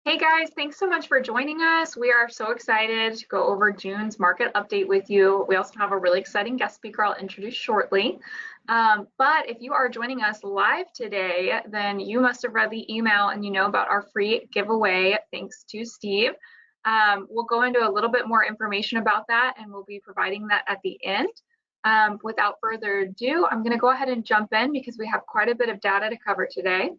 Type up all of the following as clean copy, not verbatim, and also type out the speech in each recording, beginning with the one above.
Hey guys, thanks so much for joining us. We are so excited to go over June's market update with you. We also have a really exciting guest speaker I'll introduce shortly. But if you are joining us live today, then you must have read the email and you know about our free giveaway, thanks to Steve. We'll go into a little bit more information about that and we'll be providing that at the end. Without further ado, I'm going to go ahead and jump in because we have quite a bit of data to cover today.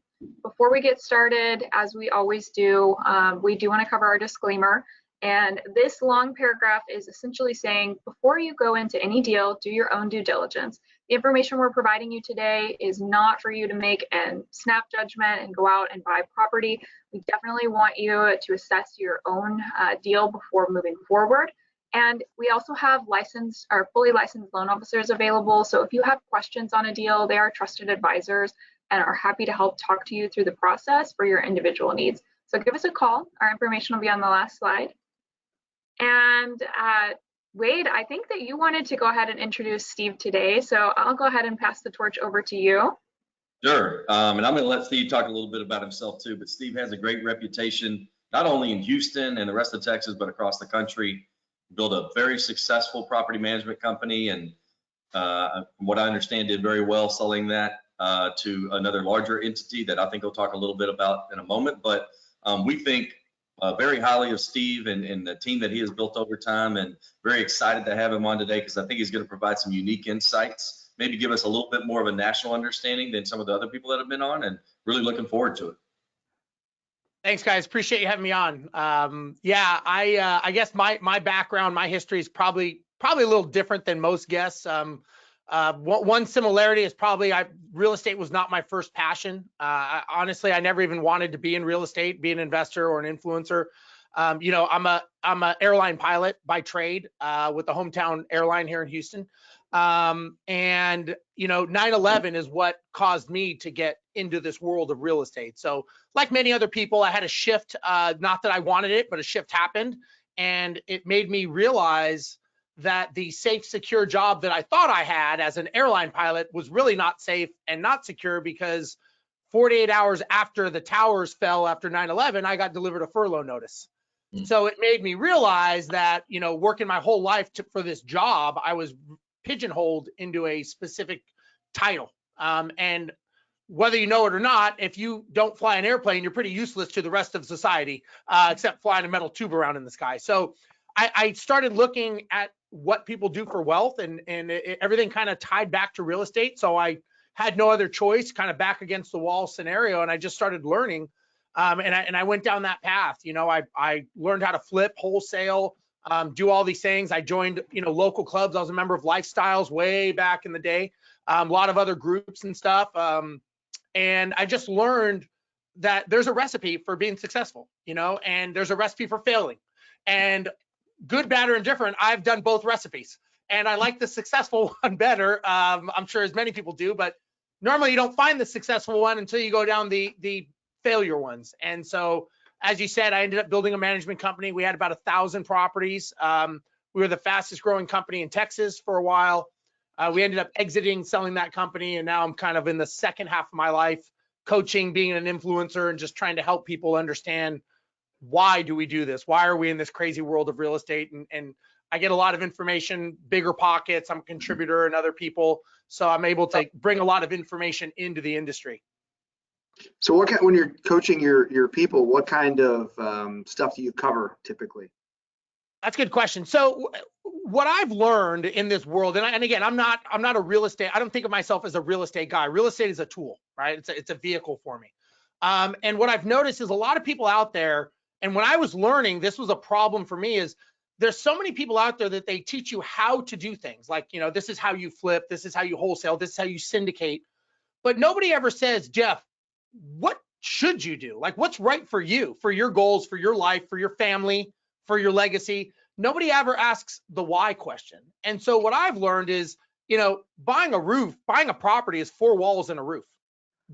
Before we get started, as we always do, we do want to cover our disclaimer. And this long paragraph is essentially saying, before you go into any deal, do your own due diligence. The information we're providing you today is not for you to make a snap judgment and go out and buy property. We definitely want you to assess your own deal before moving forward. And we also have licensed or fully licensed loan officers available. So if you have questions on a deal, they are trusted advisors and are happy to help talk to you through the process for your individual needs. So give us a call. Our information will be on the last slide. And Wade, I think that you wanted to go ahead and introduce Steve today. So I'll go ahead and pass the torch over to you. Sure. And I'm going to let Steve talk a little bit about himself too. But Steve has a great reputation, not only in Houston and the rest of Texas, but across the country. Built a very successful property management company, and from what I understand, did very well selling that to another larger entity that I think he'll talk a little bit about in a moment. But we think very highly of Steve and the team that he has built over time, and very excited to have him on today because I think he's going to provide some unique insights, maybe give us a little bit more of a national understanding than some of the other people that have been on, and really looking forward to it. Thanks, guys. Appreciate you having me on. Yeah, I guess my background, my history is probably a little different than most guests. One similarity is probably real estate was not my first passion. Honestly, I never even wanted to be in real estate, be an investor or an influencer. You know, I'm a airline pilot by trade with the hometown airline here in Houston. And you know, 9/11 is what caused me to get into this world of real estate. So like many other people, I had a shift, not that I wanted it, but a shift happened, and it made me realize that the safe, secure job that I thought I had as an airline pilot was really not safe and not secure, because 48 hours after the towers fell after 9/11, I got delivered a furlough notice. So it made me realize that, you know, working my whole life for this job, I was pigeonholed into a specific title. And whether you know it or not, if you don't fly an airplane, you're pretty useless to the rest of society, except flying a metal tube around in the sky. So I started looking at what people do for wealth, and everything kind of tied back to real estate. So I had no other choice, kind of back against the wall scenario, and I just started learning. And I went down that path. You know, I learned how to flip, wholesale, do all these things. I joined, you know, local clubs. I was a member of Lifestyles way back in the day, a lot of other groups and stuff. And I just learned that there's a recipe for being successful, you know, and there's a recipe for failing. And good, bad, or indifferent, I've done both recipes. And I like the successful one better. I'm sure as many people do, but normally you don't find the successful one until you go down the failure ones. And so, as you said, I ended up building a management company. We had about 1,000 properties. We were the fastest growing company in Texas for a while. We ended up exiting, selling that company, and now I'm kind of in the second half of my life, coaching, being an influencer, and just trying to help people understand, why do we do this? Why are we in this crazy world of real estate? And I get a lot of information, bigger pockets. I'm a contributor and other people, so I'm able to bring a lot of information into the industry. So when you're coaching your people, what kind of stuff do you cover typically? That's a good question. So what I've learned in this world, and again, I'm not a real estate, I don't think of myself as a real estate guy. Real estate is a tool, right? It's a vehicle for me. And what I've noticed is a lot of people out there, and when I was learning, this was a problem for me, is there's so many people out there that they teach you how to do things. Like, you know, this is how you flip, this is how you wholesale, this is how you syndicate. But nobody ever says, Jeff, what should you do? Like, what's right for you, for your goals, for your life, for your family, for your legacy? Nobody ever asks the why question. And so what I've learned is, you know, buying a property is 4 walls and a roof.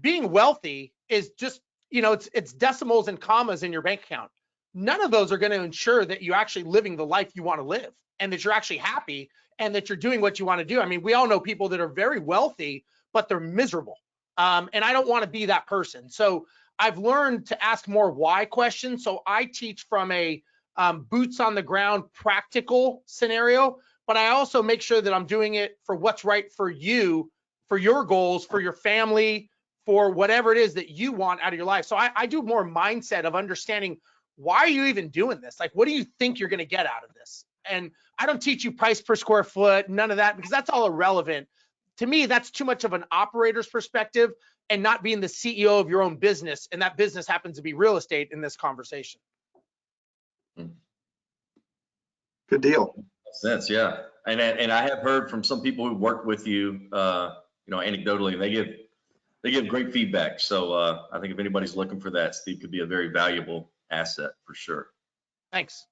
Being wealthy is just, you know, it's decimals and commas in your bank account. None of those are going to ensure that you're actually living the life you want to live, and that you're actually happy, and that you're doing what you want to do. I mean, we all know people that are very wealthy, but they're miserable. And I don't want to be that person. So I've learned to ask more why questions. So I teach from a boots on the ground practical scenario, but I also make sure that I'm doing it for what's right for you, for your goals, for your family, for whatever it is that you want out of your life. So I do more mindset of understanding, why are you even doing this? Like, what do you think you're going to get out of this? And I don't teach you price per square foot, none of that, because that's all irrelevant. To me, that's too much of an operator's perspective and not being the CEO of your own business. And that business happens to be real estate in this conversation. Good deal. Sense, yeah. And I have heard from some people who worked with you, anecdotally, they give great feedback. So I think if anybody's looking for that, Steve could be a very valuable asset for sure. Thanks.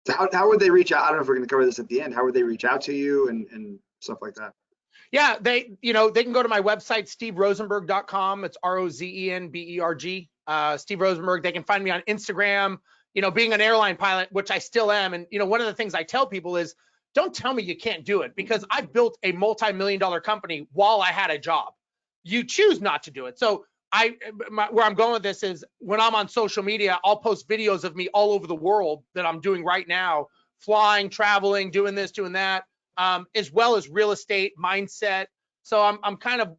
So how would they reach out? I don't know if we're going to cover this at the end. How would they reach out to you and stuff like that? Yeah, they can go to my website, steverozenberg.com. It's ROZENBERG. Steve Rozenberg. They can find me on Instagram. Being an airline pilot, which I still am. And, one of the things I tell people is, don't tell me you can't do it, because I built a multi-million-dollar company while I had a job. You choose not to do it. So where I'm going with this is, when I'm on social media, I'll post videos of me all over the world that I'm doing right now, flying, traveling, doing this, doing that, as well as real estate mindset. So I'm kind of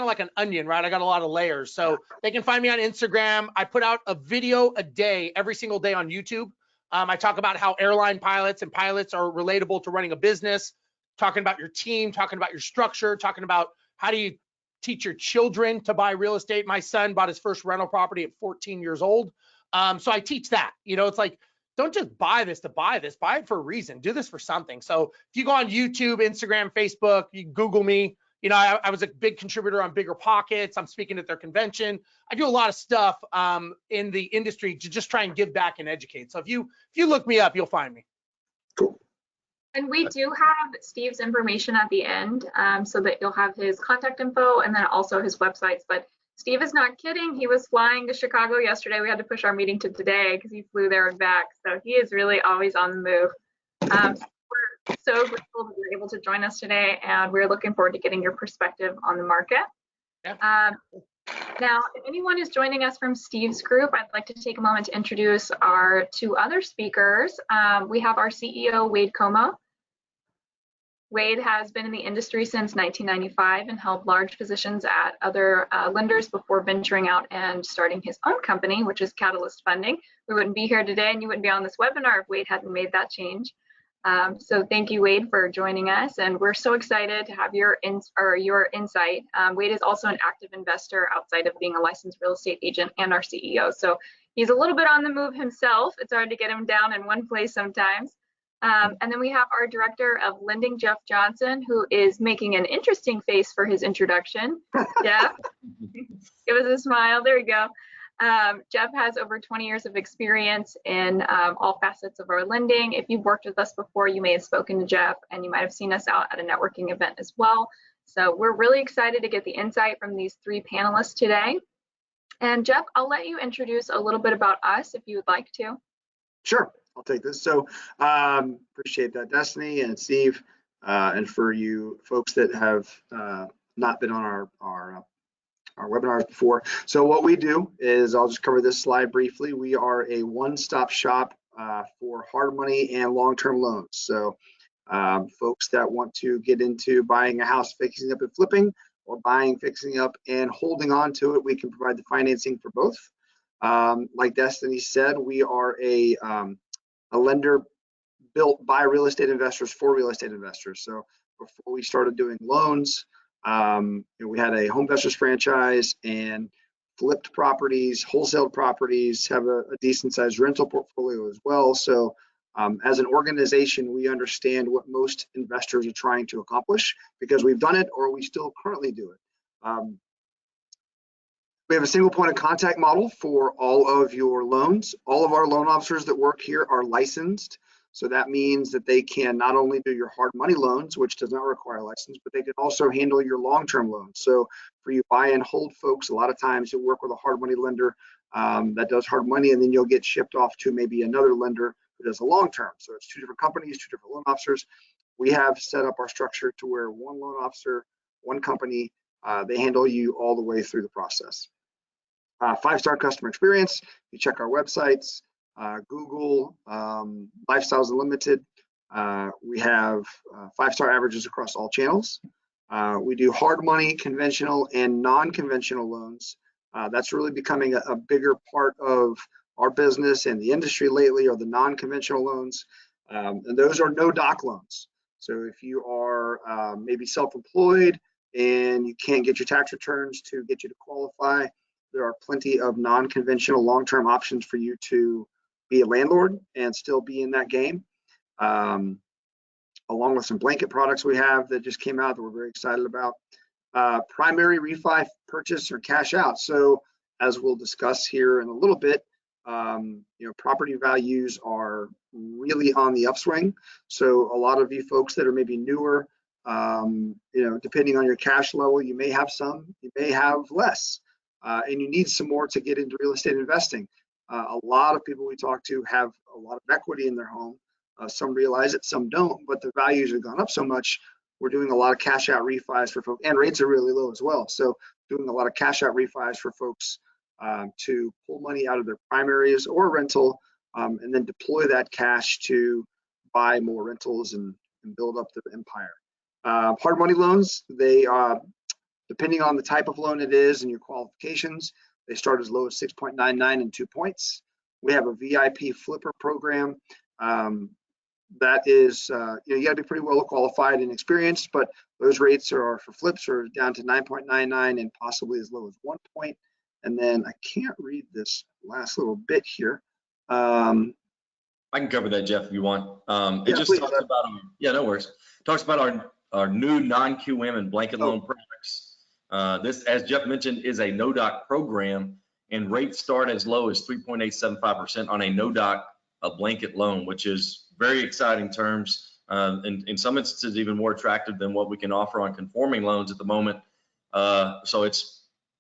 like an onion, right? I got a lot of layers. So they can find me on Instagram. I put out a video a day, every single day on YouTube. I talk about how airline pilots and pilots are relatable to running a business, talking about your team, talking about your structure, talking about how do you teach your children to buy real estate. My son bought his first rental property at 14 years old. So I teach that. It's like, don't just buy this to buy this, buy it for a reason, do this for something. So if you go on YouTube, Instagram, Facebook, you Google me. I was a big contributor on Bigger Pockets. I'm speaking at their convention. I do a lot of stuff in the industry to just try and give back and educate. So if you look me up, you'll find me. Cool. And we do have Steve's information at the end, so that you'll have his contact info and then also his websites. But Steve is not kidding. He was flying to Chicago yesterday. We had to push our meeting to today because he flew there and back. So he is really always on the move. So we're so grateful that you're able to join us today, and we're looking forward to getting your perspective on the market. Yeah. Now, if anyone is joining us from Steve's group, I'd like to take a moment to introduce our two other speakers. We have our CEO, Wade Comeaux. Wade has been in the industry since 1995 and held large positions at other lenders before venturing out and starting his own company, which is Catalyst Funding. We wouldn't be here today and you wouldn't be on this webinar if Wade hadn't made that change. So thank you, Wade, for joining us, and we're so excited to have your insight. Wade is also an active investor outside of being a licensed real estate agent and our CEO. So he's a little bit on the move himself. It's hard to get him down in one place sometimes. And then we have our director of lending, Jeff Johnson, who is making an interesting face for his introduction. Jeff, give us a smile. There we go. Jeff has over 20 years of experience in all facets of our lending. If you've worked with us before, you may have spoken to Jeff, and you might have seen us out at a networking event as well. So we're really excited to get the insight from these three panelists today. And Jeff, I'll let you introduce a little bit about us if you would like to. Sure, I'll take this. So appreciate that, Destiny and Steve, and for you folks that have not been on our webinars before. So what we do is, I'll just cover this slide briefly. We are a one-stop shop for hard money and long-term loans. So folks that want to get into buying a house, fixing up and flipping, or buying, fixing up and holding on to it, we can provide the financing for both. Like Destiny said, we are a lender built by real estate investors for real estate investors. So before we started doing loans, we had a home investors franchise and flipped properties, wholesaled properties, have a decent sized rental portfolio as well. So as an organization, we understand what most investors are trying to accomplish because we've done it, or we still currently do it. We have a single point of contact model for all of your loans. All of our loan officers that work here are licensed. So that means that they can not only do your hard money loans, which does not require a license, but they can also handle your long-term loans. So for you buy and hold folks, a lot of times you'll work with a hard money lender that does hard money, and then you'll get shipped off to maybe another lender who does a long-term. So it's two different companies, two different loan officers. We have set up our structure to where one loan officer, one company, they handle you all the way through the process. 5-star customer experience. You check our websites, Google, Lifestyles Unlimited. We have 5-star averages across all channels. We do hard money, conventional, and non-conventional loans. That's really becoming a bigger part of our business and the industry lately, are the non-conventional loans. And those are no doc loans. So if you are maybe self-employed and you can't get your tax returns to get you to qualify, there are plenty of non-conventional long-term options for you to be a landlord and still be in that game. Along with some blanket products we have that just came out that we're very excited about. Primary refi, purchase, or cash out. So as we'll discuss here in a little bit, property values are really on the upswing. So a lot of you folks that are maybe newer, depending on your cash level, you may have some, you may have less, and you need some more to get into real estate investing. A lot of people we talk to have a lot of equity in their home. Some realize it, some don't, but the values have gone up so much. We're doing a lot of cash out refis for folks, and rates are really low as well. So doing a lot of cash out refis for folks to pull money out of their primaries or rental, and then deploy that cash to buy more rentals and build up their empire. Hard money loans, they depending on the type of loan it is and your qualifications, they start as low as 6.99 and 2 points. We have a VIP flipper program. That is, you got to be pretty well qualified and experienced, but those rates are for flips are down to 9.99 and possibly as low as 1 point. And then I can't read this last little bit here. I can cover that, Jeff, if you want. It just talks about, no worries. Talks about our new non-QM and blanket loan products. This, as Jeff mentioned, is a no-doc program, and rates start as low as 3.875% on a no-doc, a blanket loan, which is very exciting terms. In some instances, even more attractive than what we can offer on conforming loans at the moment. So it's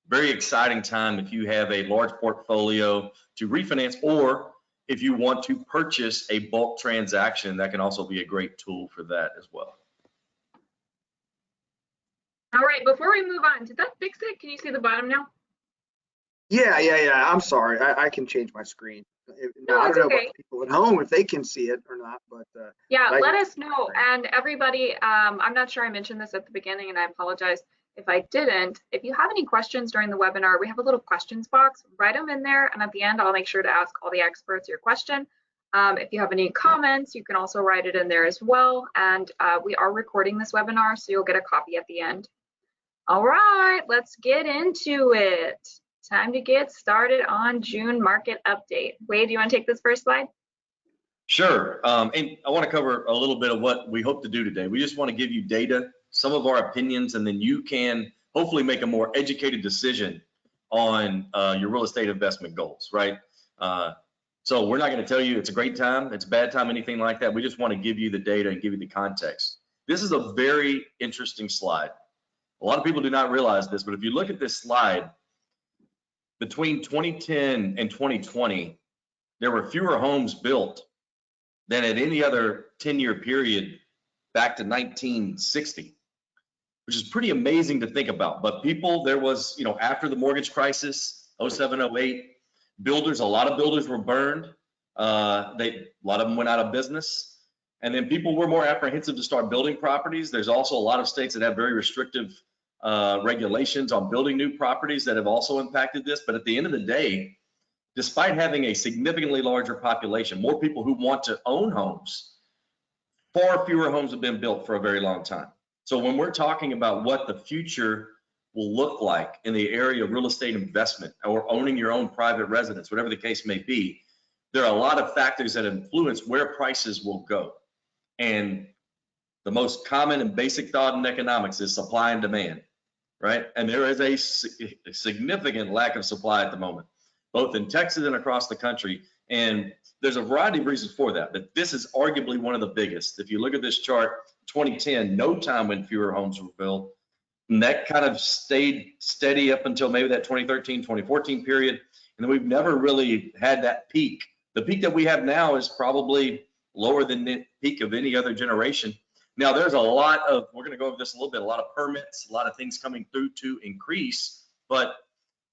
very exciting time if you have a large portfolio to refinance, or if you want to purchase a bulk transaction, that can also be a great tool for that as well. All right, before we move on, did that fix it? Can you see the bottom now? Yeah. I'm sorry. I can change my screen. No, I don't know okay. about people at home if they can see it or not, but yeah, let us know. And everybody, I'm not sure I mentioned this at the beginning, and I apologize if I didn't. If you have any questions during the webinar, we have a little questions box. Write them in there, and at the end, I'll make sure to ask all the experts your question. If you have any comments, you can also write it in there as well. And we are recording this webinar, so you'll get a copy at the end. All right, let's get into it. Time to get started on June market update. Wade, do you want to take this first slide? Sure. And I want to cover a little bit of what we hope to do today. We just want to give you data, some of our opinions, and then you can hopefully make a more educated decision on your real estate investment goals, right? So we're not going to tell you it's a great time, it's a bad time, anything like that. We just want to give you the data and give you the context. This is a very interesting slide. A lot of people do not realize this, but if you look at this slide, between 2010 and 2020, there were fewer homes built than at any other 10-year period back to 1960, which is pretty amazing to think about. But people, there was, after the mortgage crisis, 07, 08, builders, a lot of builders were burned. A lot of them went out of business. And then people were more apprehensive to start building properties. There's also a lot of states that have very restrictive regulations on building new properties that have also impacted this. But at the end of the day, despite having a significantly larger population, more people who want to own homes, far fewer homes have been built for a very long time. So when we're talking about what the future will look like in the area of real estate investment or owning your own private residence, whatever the case may be, there are a lot of factors that influence where prices will go. And the most common and basic thought in economics is supply and demand, right? And there is a significant lack of supply at the moment, both in Texas and across the country. And there's a variety of reasons for that, but this is arguably one of the biggest. If you look at this chart, 2010, no time when fewer homes were built. And that kind of stayed steady up until maybe that 2013, 2014 period. And then we've never really had that peak. The peak that we have now is probably lower than the peak of any other generation. Now, there's a lot of, we're going to go over this a little bit, a lot of permits, a lot of things coming through to increase, but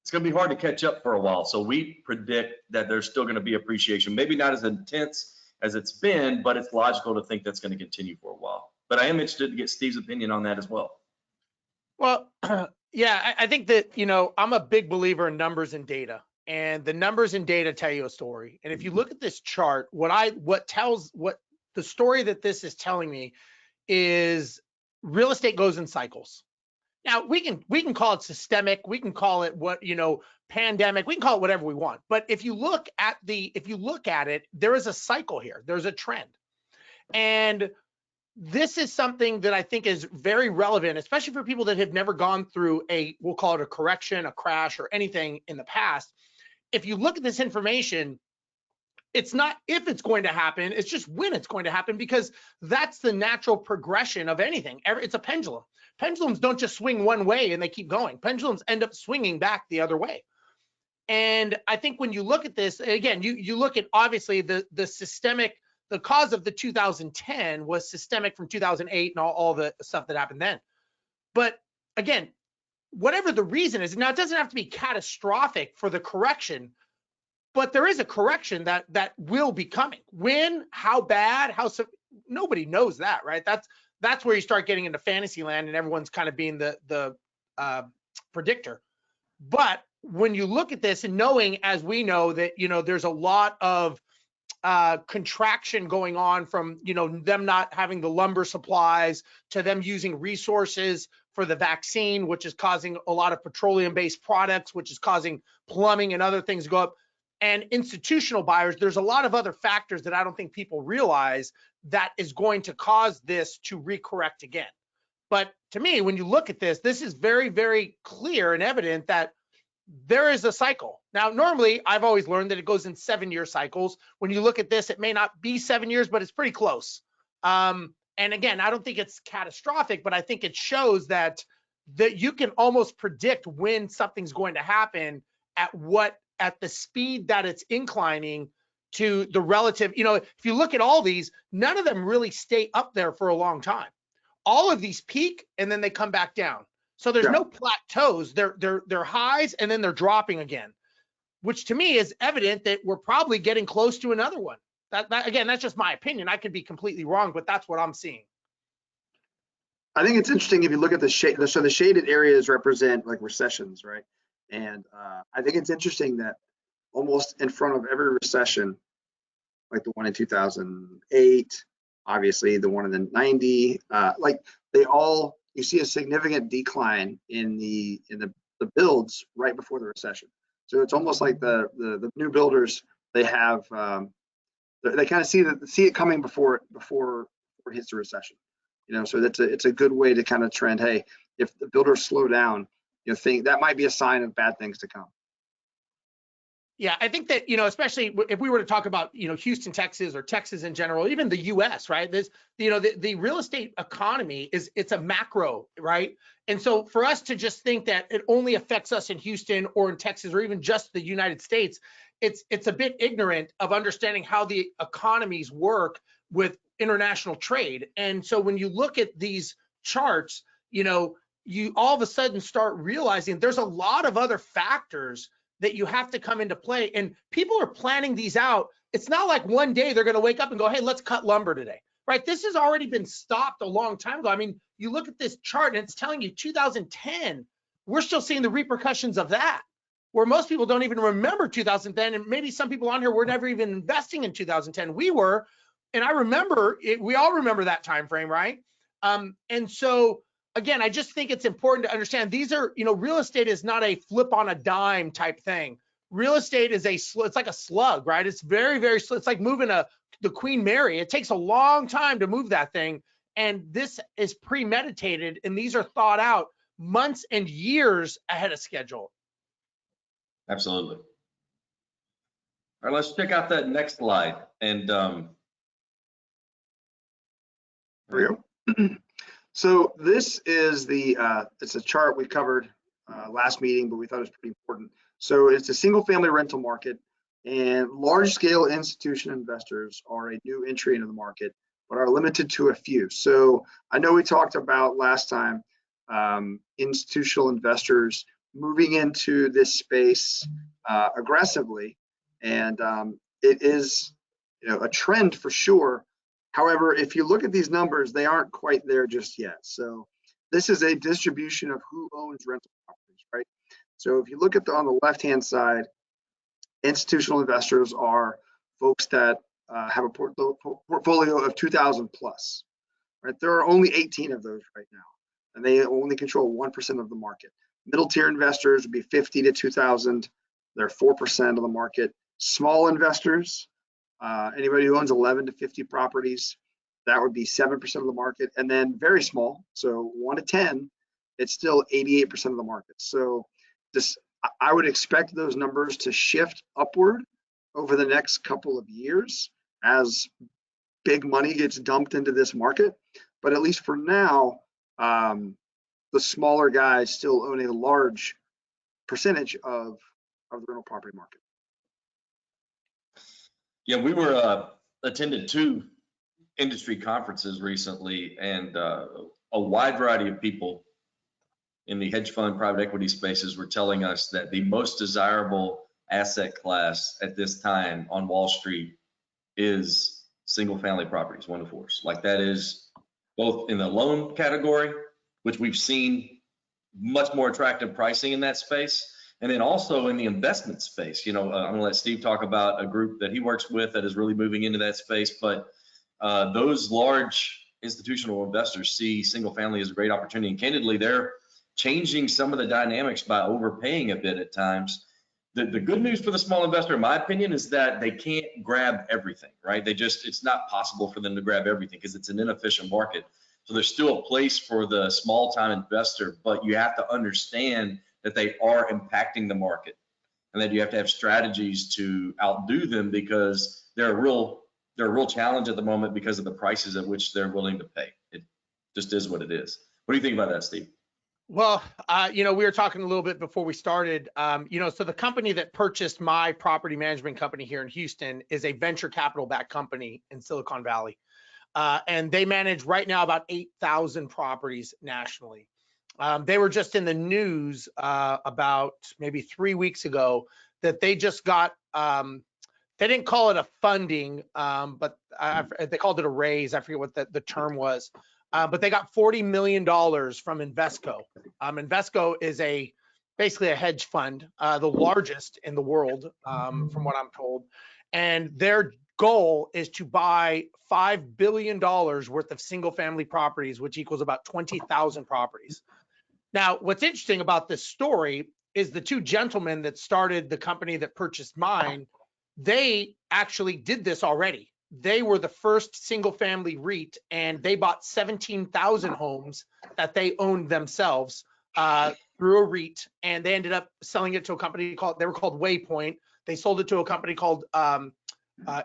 it's going to be hard to catch up for a while. So we predict that there's still going to be appreciation, maybe not as intense as it's been, but it's logical to think that's going to continue for a while. But I am interested to get Steve's opinion on that as well. Well, yeah, I think that, I'm a big believer in numbers and data, and the numbers and data tell you a story. And if you look at this chart, what the story that this is telling me is real estate goes in cycles. Now we can call it systemic, we can call it pandemic, we can call it whatever we want. But if you look at it, there is a cycle here. There's a trend. And this is something that I think is very relevant, especially for people that have never gone through we'll call it a correction, a crash, or anything in the past. If you look at this information, it's not if it's going to happen, it's just when it's going to happen, because that's the natural progression of anything. It's a pendulum. Pendulums don't just swing one way and they keep going. Pendulums end up swinging back the other way. And I think when you look at this, again, you look at obviously the systemic, the cause of the 2010 was systemic from 2008 and all the stuff that happened then. But again, whatever the reason is, now it doesn't have to be catastrophic for the correction, but there is a correction that will be coming. When, how bad, nobody knows that, right? That's where you start getting into fantasy land and everyone's kind of being the predictor. But when you look at this and knowing, as we know, that, there's a lot of contraction going on from, them not having the lumber supplies to them using resources for the vaccine, which is causing a lot of petroleum-based products, which is causing plumbing and other things to go up. And institutional buyers, there's a lot of other factors that I don't think people realize that is going to cause this to recorrect again. But to me, when you look at this, this is very, very clear and evident that there is a cycle. Now, normally, I've always learned that it goes in 7-year cycles. When you look at this, it may not be 7 years, but it's pretty close. And again, I don't think it's catastrophic, but I think it shows that you can almost predict when something's going to happen at the speed that it's inclining to the relative. If you look at all these, none of them really stay up there for a long time. All of these peak and then they come back down. So there's no plateaus. They're highs and then they're dropping again, which to me is evident that we're probably getting close to another one. That again, that's just my opinion. I could be completely wrong, but that's what I'm seeing. I think it's interesting if you look at the shade. So the shaded areas represent like recessions, right? And I think it's interesting that almost in front of every recession, like the one in 2008, obviously the one in the 90, like you see a significant decline in the builds right before the recession. So it's almost like the new builders, they have they kind of see it coming before it hits the recession. So it's a good way to kind of trend. Hey, if the builders slow down, think that might be a sign of bad things to come. Yeah, I think that, especially if we were to talk about, Houston, Texas, or Texas in general, even the US, right? There's, the real estate economy it's a macro, right? And so for us to just think that it only affects us in Houston or in Texas or even just the United States, it's a bit ignorant of understanding how the economies work with international trade. And so when you look at these charts, you all of a sudden start realizing there's a lot of other factors that you have to come into play, and people are planning these out. It's not like one day they're going to wake up and go, hey, let's cut lumber today, right? This has already been stopped a long time ago. I mean, you look at this chart and it's telling you 2010, we're still seeing the repercussions of that, where most people don't even remember 2010, and maybe some people on here were never even investing in 2010. We were, and I remember it, we all remember that time frame, right? And so again, I just think it's important to understand these are, real estate is not a flip on a dime type thing. Real estate is it's like a slug, right? It's very, very slow. It's like moving the Queen Mary. It takes a long time to move that thing. And this is premeditated, and these are thought out months and years ahead of schedule. Absolutely. All right, let's check out that next slide. And Here we go. So this is it's a chart we covered last meeting, but we thought it was pretty important. So it's a single family rental market, and large scale institution investors are a new entry into the market, but are limited to a few. So I know we talked about last time institutional investors moving into this space aggressively, and it is, a trend for sure. However, if you look at these numbers, they aren't quite there just yet. So this is a distribution of who owns rental properties, right? So if you look at on the left-hand side, institutional investors are folks that have a portfolio of 2,000 plus, right? There are only 18 of those right now, and they only control 1% of the market. Middle tier investors would be 50 to 2,000. They're 4% of the market. Small investors, anybody who owns 11 to 50 properties, that would be 7% of the market. And then very small, so 1 to 10, it's still 88% of the market. So I would expect those numbers to shift upward over the next couple of years as big money gets dumped into this market. But at least for now, the smaller guys still own a large percentage of the rental property market. Yeah, we attended 2 industry conferences recently, and a wide variety of people in the hedge fund private equity spaces were telling us that the most desirable asset class at this time on Wall Street is single family properties, 1 to 4s. Like, that is both in the loan category, which we've seen much more attractive pricing in that space, and then also in the investment space. I'm gonna let Steve talk about a group that he works with that is really moving into that space, but those large institutional investors see single family as a great opportunity, and candidly, they're changing some of the dynamics by overpaying a bit at times. The good news for the small investor, in my opinion, is that they can't grab everything, right? It's not possible for them to grab everything because it's an inefficient market. So there's still a place for the small time investor, but you have to understand that they are impacting the market, and that you have to have strategies to outdo them, because they're a real challenge at the moment because of the prices at which they're willing to pay. It just is what it is. What do you think about that, Steve? Well, we were talking a little bit before we started, so the company that purchased my property management company here in Houston is a venture capital backed company in Silicon Valley. And they manage right now about 8,000 properties nationally. They were just in the news about maybe 3 weeks ago that they just got, they didn't call it a funding, but they called it a raise. I forget what the term was. But they got $40 million from Invesco. Invesco is basically a hedge fund, the largest in the world, from what I'm told. And their goal is to buy $5 billion worth of single family properties, which equals about 20,000 properties. Now, what's interesting about this story is the 2 gentlemen that started the company that purchased mine, they actually did this already. They were the first single family REIT, and they bought 17,000 homes that they owned themselves through a REIT, and they ended up selling it to a company they were called Waypoint. They sold it to a company called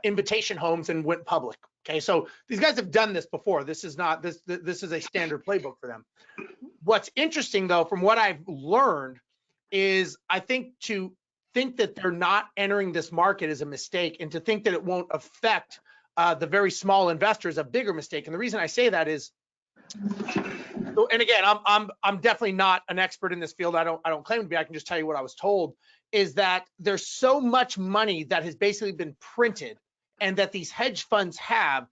Invitation Homes and went public. Okay, so these guys have done this before. This is not this is a standard playbook for them. What's interesting, though, from what I've learned, is I think to think that they're not entering this market is a mistake, and to think that it won't affect the very small investor is a bigger mistake. And the reason I say that is, and again, I'm definitely not an expert in this field. I don't claim to be. I can just tell you what I was told, is that there's so much money that has basically been printed, and that these hedge funds have,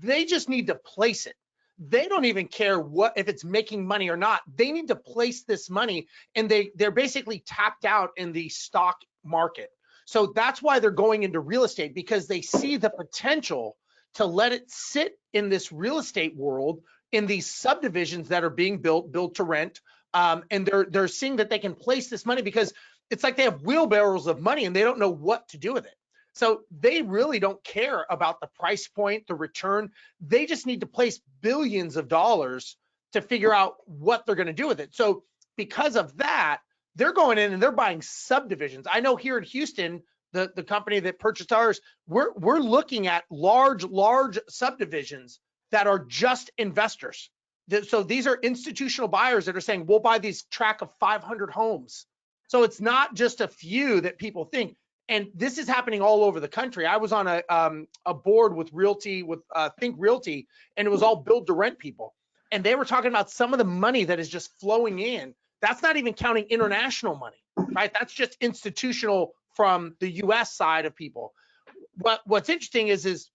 they just need to place it. They don't even care if it's making money or not. They need to place this money, and they're basically tapped out in the stock market. So that's why they're going into real estate, because they see the potential to let it sit in this real estate world, in these subdivisions that are being built to rent. And they're seeing that they can place this money, because it's like they have wheelbarrows of money and they don't know what to do with it. So they really don't care about the price point, the return. They just need to place billions of dollars to figure out what they're going to do with it. So because of that, they're going in and they're buying subdivisions. I know here in Houston, the company that purchased ours, we're looking at large subdivisions that are just investors. So these are institutional buyers that are saying, we'll buy these tract of 500 homes. So it's not just a few that people think. And this is happening all over the country. I was on a board with Think Realty, and it was all build to rent people. And they were talking about some of the money that is just flowing in That's not even counting international money, right? That's just institutional from the US side of people. What's interesting is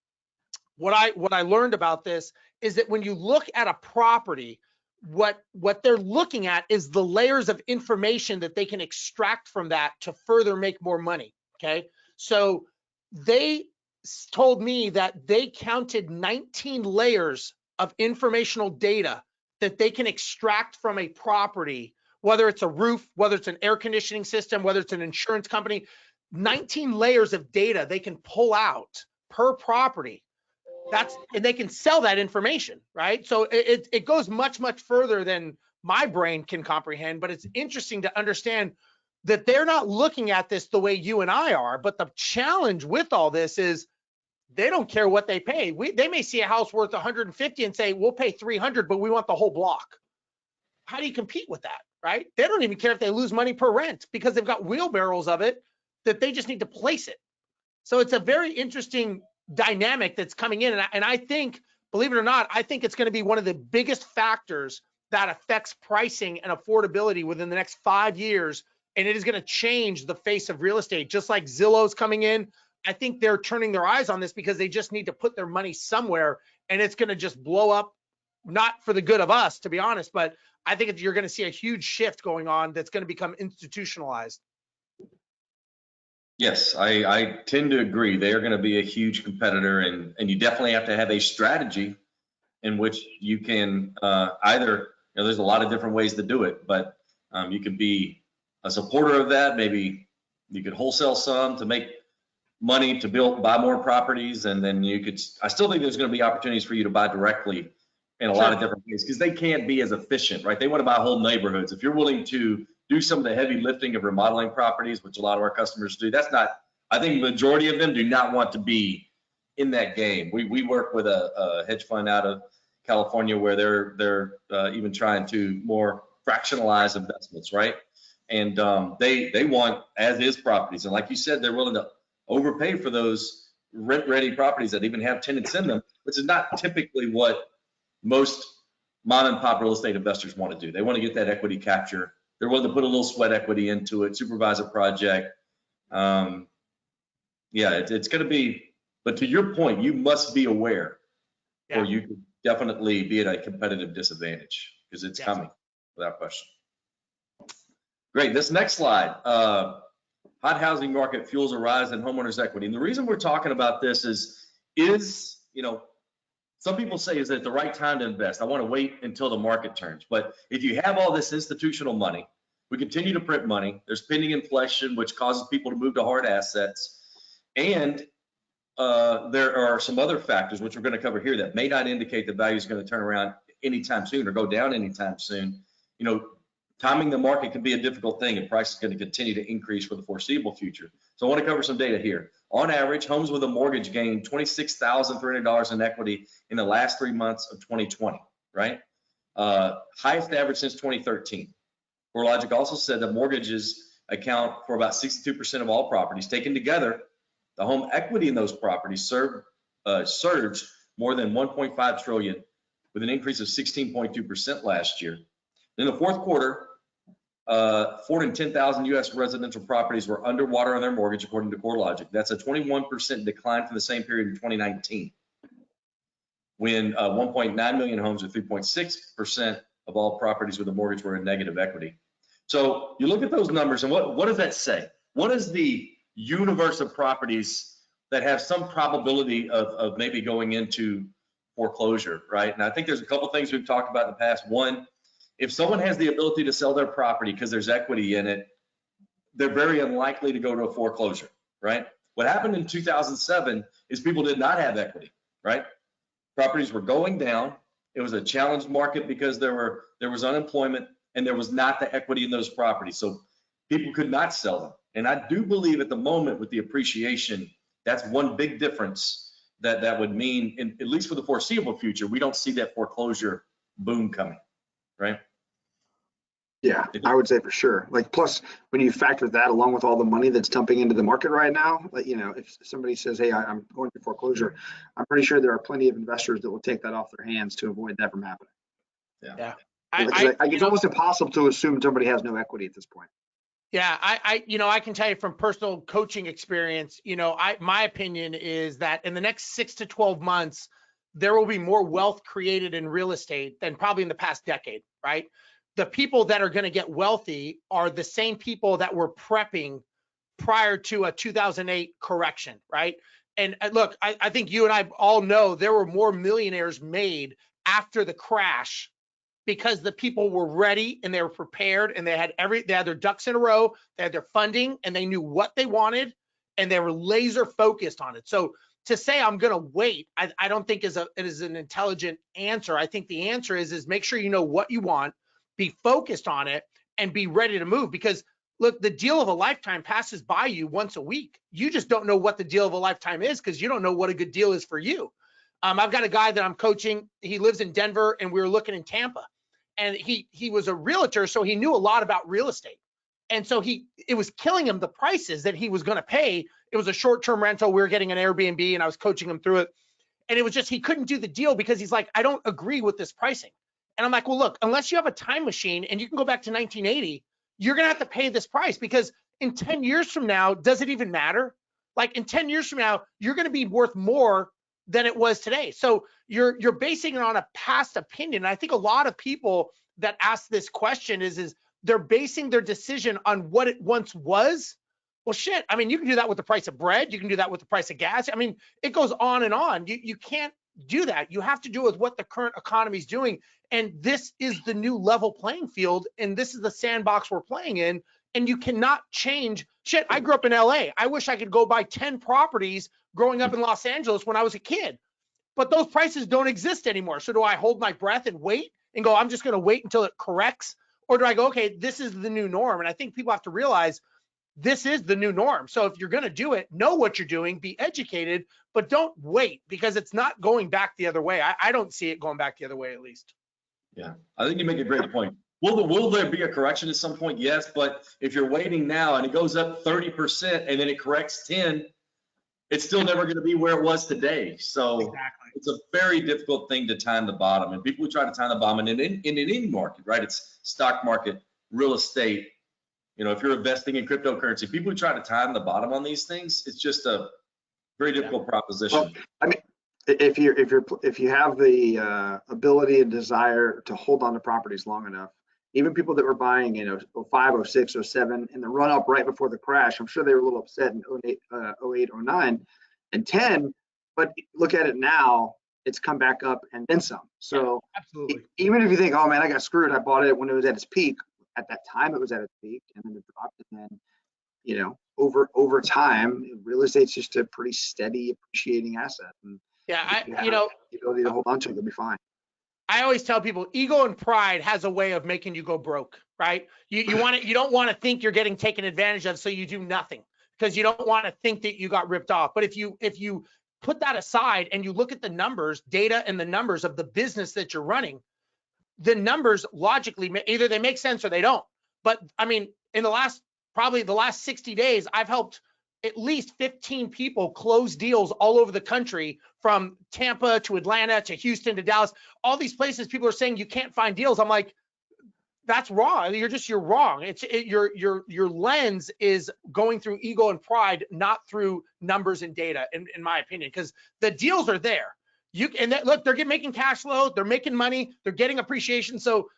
what I learned about this is that when you look at a property, what they're looking at is the layers of information that they can extract from that to further make more money. Okay, so they told me that they counted 19 layers of informational data that they can extract from a property, whether it's a roof, whether it's an air conditioning system, whether it's an insurance company. 19 layers of data they can pull out per property. And they can sell that information, right? So it goes much further than my brain can comprehend, but it's interesting to understand that they're not looking at this the way you and I are. But the challenge with all this is they don't care what they pay. They may see a house worth 150 and say, we'll pay 300, but we want the whole block. How do you compete with that, right? They don't even care if they lose money per rent because they've got wheelbarrows of it that they just need to place it. So it's a very interesting dynamic that's coming in. And I think, believe it or not, I think it's going to be one of the biggest factors that affects pricing and affordability within the next 5 years. And it is going to change the face of real estate, just like Zillow's coming in. I think they're turning their eyes on this because they just need to put their money somewhere, and it's going to just blow up, not for the good of us, to be honest, but I think you're going to see a huge shift going on that's going to become institutionalized. Yes, I tend to agree. They are going to be a huge competitor, and you definitely have to have a strategy in which you can either, there's a lot of different ways to do it, but you could be a supporter of that. Maybe you could wholesale some to make money to buy more properties, and then I still think there's going to be opportunities for you to buy directly in a lot of different ways because they can't be as efficient, right? They want to buy whole neighborhoods. If you're willing to do some of the heavy lifting of remodeling properties, which a lot of our customers do, I think the majority of them do not want to be in that game. We work with a hedge fund out of California where they're even trying to more fractionalize investments, right? And they want as-is properties. And like you said, they're willing to overpay for those rent-ready properties that even have tenants in them, which is not typically what most mom-and-pop real estate investors want to do. They want to get that equity capture. They're willing to put a little sweat equity into it, supervise a project. Yeah, it's going to be, but to your point, you must be aware, or you could definitely be at a competitive disadvantage because it's coming without question. Great, this next slide. Hot housing market fuels a rise in homeowners' equity. And the reason we're talking about this is some people say, is it the right time to invest? I want to wait until the market turns. But if you have all this institutional money, we continue to print money. There's pending inflation, which causes people to move to hard assets. And there are some other factors, which we're going to cover here, that may not indicate the value is going to turn around anytime soon or go down anytime soon. Timing the market can be a difficult thing, and price is going to continue to increase for the foreseeable future. So I want to cover some data here. On average, homes with a mortgage gained $26,300 in equity in the last 3 months of 2020, right? Highest average since 2013. CoreLogic also said that mortgages account for about 62% of all properties. Taken together, the home equity in those properties surged more than $1.5 trillion, with an increase of 16.2% last year. In the fourth quarter, 410,000 U.S. residential properties were underwater on their mortgage, according to CoreLogic. That's a 21% decline from the same period in 2019, when 1.9 million homes, or 3.6% of all properties with a mortgage, were in negative equity. So you look at those numbers, and what does that say? What is the universe of properties that have some probability of maybe going into foreclosure, right? And I think there's a couple things we've talked about in the past. One, if someone has the ability to sell their property because there's equity in it, they're very unlikely to go to a foreclosure, right? What happened in 2007 is people did not have equity, right? Properties were going down. It was a challenged market because there was unemployment and there was not the equity in those properties. So people could not sell them. And I do believe at the moment with the appreciation, that's one big difference that would mean, at least for the foreseeable future, we don't see that foreclosure boom coming. Right? Yeah, I would say for sure. Plus, when you factor that along with all the money that's dumping into the market right now, if somebody says, hey, I'm going to foreclosure, I'm pretty sure there are plenty of investors that will take that off their hands to avoid that from happening. Yeah. It's almost impossible to assume somebody has no equity at this point. Yeah, I can tell you from personal coaching experience, my opinion is that in the next 6 to 12 months, there will be more wealth created in real estate than probably in the past decade, right? The people that are going to get wealthy are the same people that were prepping prior to a 2008 correction, right? And look, I think you and I all know there were more millionaires made after the crash because the people were ready and they were prepared and they had their ducks in a row, they had their funding and they knew what they wanted and they were laser focused on it. So to say I'm going to wait, I don't think is an intelligent answer. I think the answer is make sure you know what you want, be focused on it, and be ready to move. Because look, the deal of a lifetime passes by you once a week. You just don't know what the deal of a lifetime is because you don't know what a good deal is for you. I've got a guy that I'm coaching. He lives in Denver, and we were looking in Tampa. And he was a realtor, so he knew a lot about real estate. And so it was killing him the prices that he was going to pay. It was a short-term rental. We were getting an Airbnb, and I was coaching him through it. And it was just he couldn't do the deal because he's like, I don't agree with this pricing. And I'm like, well, look, unless you have a time machine and you can go back to 1980, you're going to have to pay this price because in 10 years from now, does it even matter? Like in 10 years from now, you're going to be worth more than it was today. So you're basing it on a past opinion. And I think a lot of people that ask this question is they're basing their decision on what it once was. Well, shit. I mean, you can do that with the price of bread. You can do that with the price of gas. I mean, it goes on and on. You can't do that. You have to do with what the current economy is doing. And this is the new level playing field. And this is the sandbox we're playing in. And you cannot change shit. I grew up in LA. I wish I could go buy 10 properties growing up in Los Angeles when I was a kid, but those prices don't exist anymore. So do I hold my breath and wait and go, I'm just going to wait until it corrects? Or do I go, okay, this is the new norm? And I think people have to realize this is the new norm. So if you're going to do it, know what you're doing, be educated, but don't wait because it's not going back the other way. I don't see it going back the other way, at least. Yeah, I think you make a great point. Will there be a correction at some point? Yes, but if you're waiting now and it goes up 30% and then it corrects 10, it's still never going to be where it was today. So exactly. It's a very difficult thing to time the bottom. And people who try to time the bottom in any market, right? It's stock market, real estate. If you're investing in cryptocurrency, people who try to time the bottom on these things, it's just a very difficult proposition. Well, I mean, if you have the ability and desire to hold on to properties long enough, even people that were buying in 05, 06, 07 in the run up right before the crash, I'm sure they were a little upset in 08, 09 and 10, but look at it now, it's come back up and then some. So yeah, absolutely. Even if you think, oh man, I got screwed, I bought it when it was at its peak. At that time it was at its peak and then it dropped, and then over time real estate's just a pretty steady appreciating asset. And yeah, the ability to hold on to it, you'll be fine. I always tell people ego and pride has a way of making you go broke, right? You don't want to think you're getting taken advantage of, so you do nothing because you don't want to think that you got ripped off. But if you put that aside and you look at the numbers, data and the numbers of the business that you're running, the numbers logically, either they make sense or they don't. But I mean, in probably the last 60 days, I've helped at least 15 people close deals all over the country, from Tampa to Atlanta to Houston to Dallas. All these places, people are saying you can't find deals. I'm like, that's wrong. You're wrong. Your lens is going through ego and pride, not through numbers and data, in my opinion, because the deals are there. Look, they're making cash flow, they're making money, they're getting appreciation. So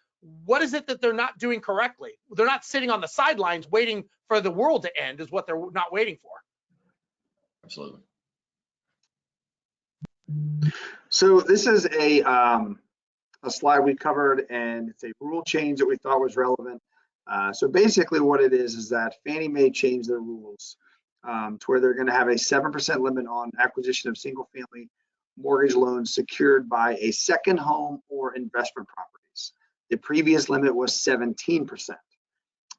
what is it that they're not doing correctly? They're not sitting on the sidelines waiting for the world to end, is what they're not waiting for. Absolutely. So this is a slide we covered, and it's a rule change that we thought was relevant. So basically what it is that Fannie Mae changed their rules to where they're going to have a 7% limit on acquisition of single family mortgage loans secured by a second home or investment properties. The previous limit was 17%.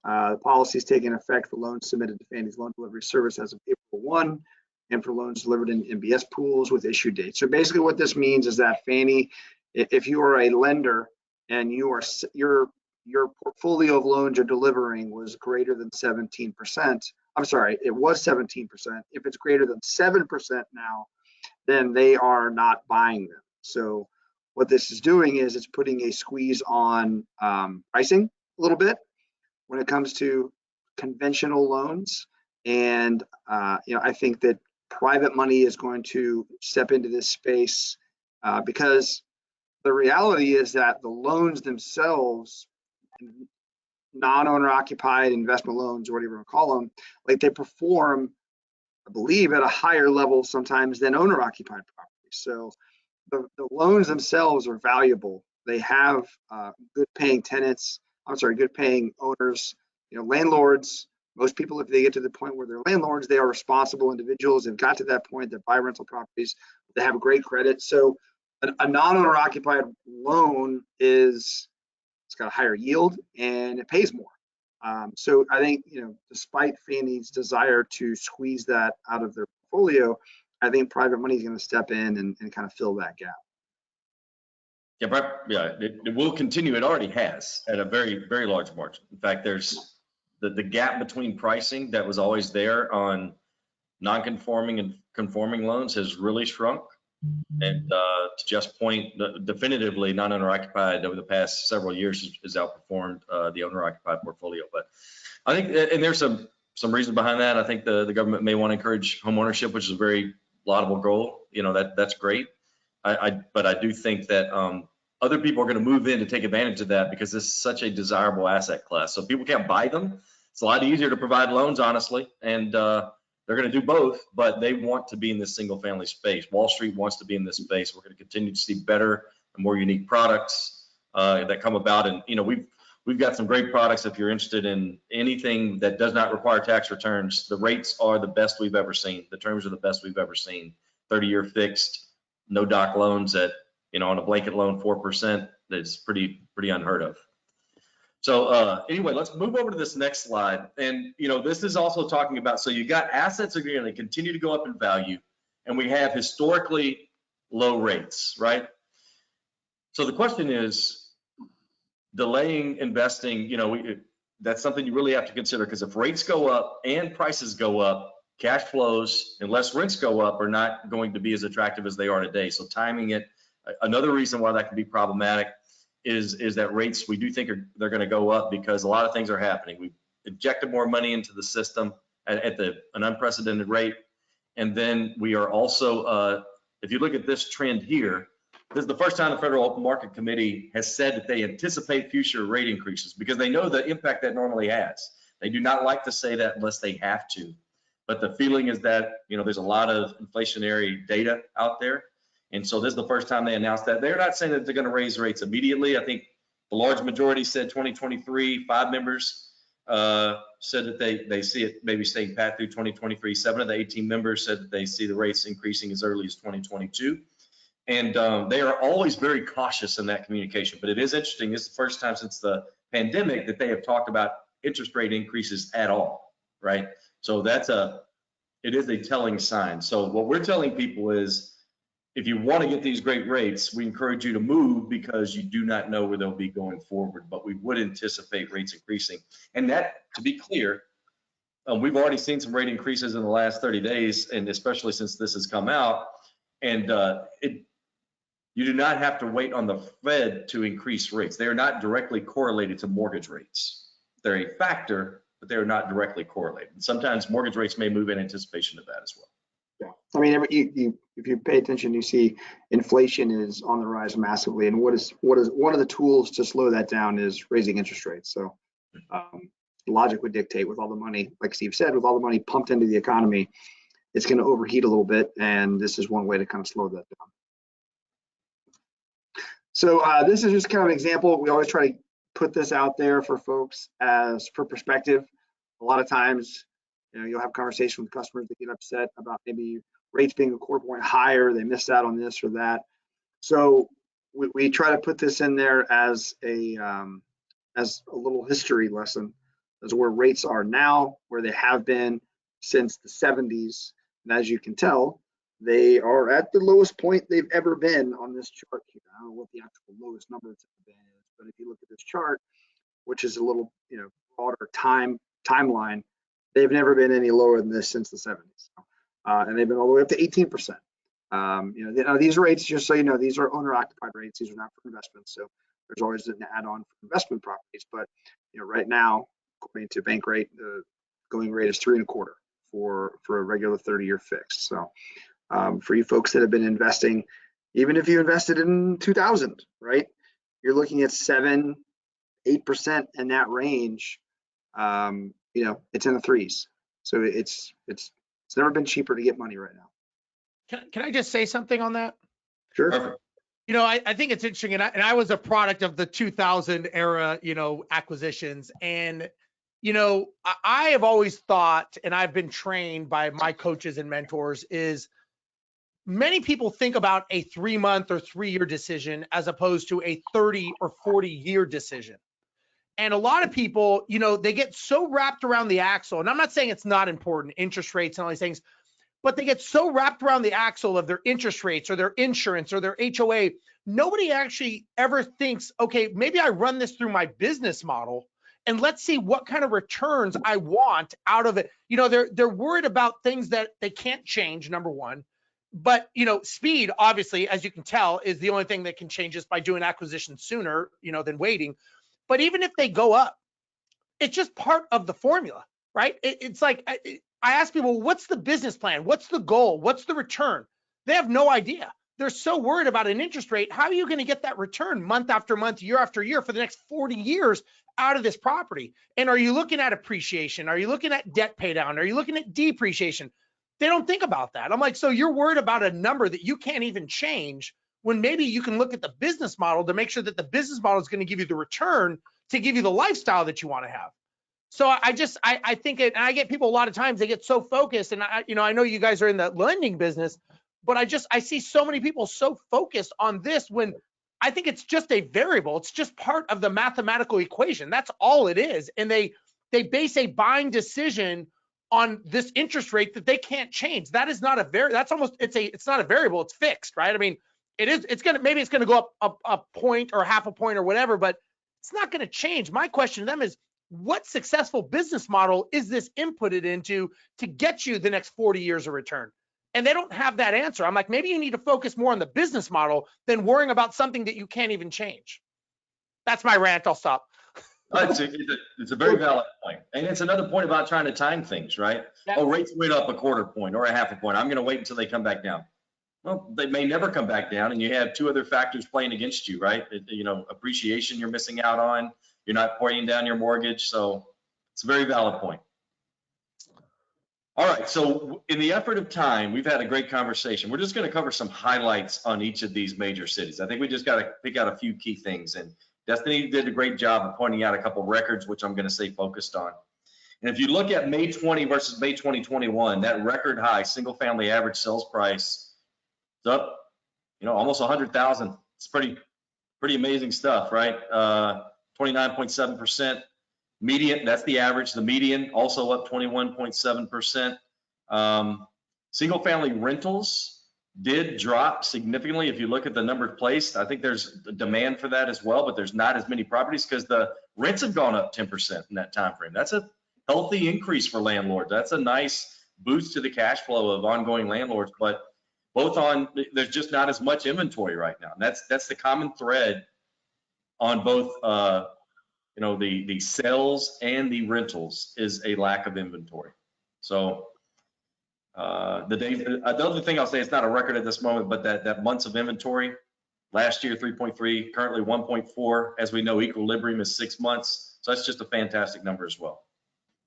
The policy is taking effect for loans submitted to Fannie's loan delivery service as of April 1, and for loans delivered in MBS pools with issue dates. So basically what this means is that Fannie, if you are a lender and your portfolio of loans you're delivering was greater than 17%, I'm sorry, it was 17%. If it's greater than 7% now, then they are not buying them. So what this is doing is it's putting a squeeze on pricing a little bit when it comes to conventional loans. And I think that private money is going to step into this space because the reality is that the loans themselves, non-owner occupied investment loans, or whatever you want to call them, like they perform, I believe, at a higher level sometimes than owner occupied properties. So the loans themselves are valuable. They have good paying tenants, good paying owners, landlords. Most people, if they get to the point where they're landlords, they are responsible individuals. They've got to that point that buy rental properties. They have great credit. So a non-owner occupied loan it's got a higher yield and it pays more. So I think, despite Fannie's desire to squeeze that out of their portfolio, I think private money is going to step in and kind of fill that gap. Yeah, it will continue. It already has at a very, very large margin. In fact, there's the gap between pricing that was always there on non-conforming and conforming loans has really shrunk. And to Jeff's point, definitively non-owner occupied over the past several years has outperformed the owner occupied portfolio. But I think, and there's some reason behind that. I think the government may want to encourage home ownership, which is a very laudable goal. That's great. But I do think that other people are going to move in to take advantage of that because this is such a desirable asset class. So people can't buy them. It's a lot easier to provide loans, honestly, and they're going to do both, but they want to be in this single family space. Wall Street wants to be in this space. We're going to continue to see better and more unique products that come about. And, we've got some great products. If you're interested in anything that does not require tax returns, the rates are the best we've ever seen. The terms are the best we've ever seen. 30-year fixed, no doc loans at, on a blanket loan, 4%. That's pretty unheard of. So anyway, let's move over to this next slide. And, this is also talking about, so you got assets that are going to continue to go up in value, and we have historically low rates, right? So the question is, delaying investing, that's something you really have to consider, because if rates go up and prices go up, cash flows, unless rents go up, are not going to be as attractive as they are today. So timing it, another reason why that can be problematic is that rates, we do think they're going to go up because a lot of things are happening. We've injected more money into the system at an unprecedented rate. And then we are also, if you look at this trend here, this is the first time the Federal Market Committee has said that they anticipate future rate increases because they know the impact that normally has. They do not like to say that unless they have to. But the feeling is that, there's a lot of inflationary data out there. And so this is the first time they announced that. They're not saying that they're going to raise rates immediately. I think the large majority said 2023. 5 members said that they see it maybe staying pat through 2023. 7 of the 18 members said that they see the rates increasing as early as 2022. And they are always very cautious in that communication. But it is interesting. This is the first time since the pandemic that they have talked about interest rate increases at all, right? So it is a telling sign. So what we're telling people is, if you want to get these great rates, we encourage you to move because you do not know where they'll be going forward, but we would anticipate rates increasing. And that, to be clear, we've already seen some rate increases in the last 30 days, and especially since this has come out. And you do not have to wait on the Fed to increase rates. They are not directly correlated to mortgage rates. They're a factor, but they're not directly correlated. And sometimes mortgage rates may move in anticipation of that as well. Yeah, I mean, if you pay attention, you see inflation is on the rise massively, and what is one of the tools to slow that down is raising interest rates. So logic would dictate, with all the money, like Steve said, with all the money pumped into the economy, it's going to overheat a little bit, and this is one way to kind of slow that down. So this is just kind of an example. We always try to put this out there for folks as for perspective. A lot of times, you'll have conversation with customers that get upset about maybe rates being a quarter point higher, they missed out on this or that. So we try to put this in there as a little history lesson as where rates are now, where they have been since the 70s. And as you can tell, they are at the lowest point they've ever been on this chart here. I don't know what the actual lowest number it's ever been is, but if you look at this chart, which is a little broader timeline, they've never been any lower than this since the 70s. And they've been all the way up to 18%. These rates, just so you know, these are owner occupied rates. These are not for investments. So there's always an add-on for investment properties. But right now, according to bank rate, the going rate is 3.25 for a regular 30-year fixed. So for you folks that have been investing, even if you invested in 2000, right, you're looking at 7-8% in that range. It's in the threes. So it's never been cheaper to get money right now. Can I just say something on that? Sure. Perfect. I think it's interesting, and I was a product of the 2000 era, acquisitions, and I have always thought, and I've been trained by my coaches and mentors, is many people think about a 3-month or 3-year decision as opposed to a 30 or 40-year decision. And a lot of people, they get so wrapped around the axle, and I'm not saying it's not important, interest rates and all these things, but they get so wrapped around the axle of their interest rates or their insurance or their HOA. Nobody actually ever thinks, okay, maybe I run this through my business model and let's see what kind of returns I want out of it. They're worried about things that they can't change, number one. But, speed, obviously, as you can tell, is the only thing that can change this by doing acquisition sooner, than waiting. But even if they go up, it's just part of the formula, right? It's like, I ask people, what's the business plan? What's the goal? What's the return? They have no idea. They're so worried about an interest rate. How are you going to get that return month after month, year after year for the next 40 years out of this property? And are you looking at appreciation? Are you looking at debt pay down? Are you looking at depreciation? They don't think about that. I'm like, so you're worried about a number that you can't even change, when maybe you can look at the business model to make sure that the business model is going to give you the return to give you the lifestyle that you want to have. So I think it, and I get people a lot of times, they get so focused, and I know you guys are in the lending business, but I see so many people so focused on this, when I think it's just a variable. It's just part of the mathematical equation. That's all it is. And they base a buying decision on this interest rate that they can't change. That is not it's not a variable, it's fixed, right? I mean, maybe it's gonna go up a point or half a point or whatever, but it's not gonna change. My question to them is, what successful business model is this inputted into to get you the next 40 years of return? And they don't have that answer. I'm like, maybe you need to focus more on the business model than worrying about something that you can't even change. That's my rant. I'll stop. It's a very valid point. And it's another point about trying to time things, right? Yeah. Oh, rates went up a 1/4 point or a 1/2 point. I'm going to wait until they come back down. Well, they may never come back down, and you have 2 other factors playing against you, right? Appreciation you're missing out on. You're not paying down your mortgage. So it's a very valid point. All right, so in the effort of time, we've had a great conversation. We're just going to cover some highlights on each of these major cities. I think we just got to pick out a few key things, and Destiny did a great job of pointing out a couple of records, which I'm going to stay focused on. And if you look at May 20 versus May 2021, that record high single family average sales price is up, almost 100,000. It's pretty amazing stuff, right? 29.7%. Median, that's the average. The median also up 21.7%. Single family rentals did drop significantly. If you look at the number placed, I think there's demand for that as well, but there's not as many properties because the rents have gone up 10% in that time frame. That's a healthy increase for landlords. That's a nice boost to the cash flow of ongoing landlords, but there's just not as much inventory right now. And that's the common thread on both the sales and the rentals is a lack of inventory. So the other thing I'll say, it's not a record at this moment, but that months of inventory, last year 3.3, currently 1.4. As we know, equilibrium is 6 months. So that's just a fantastic number as well.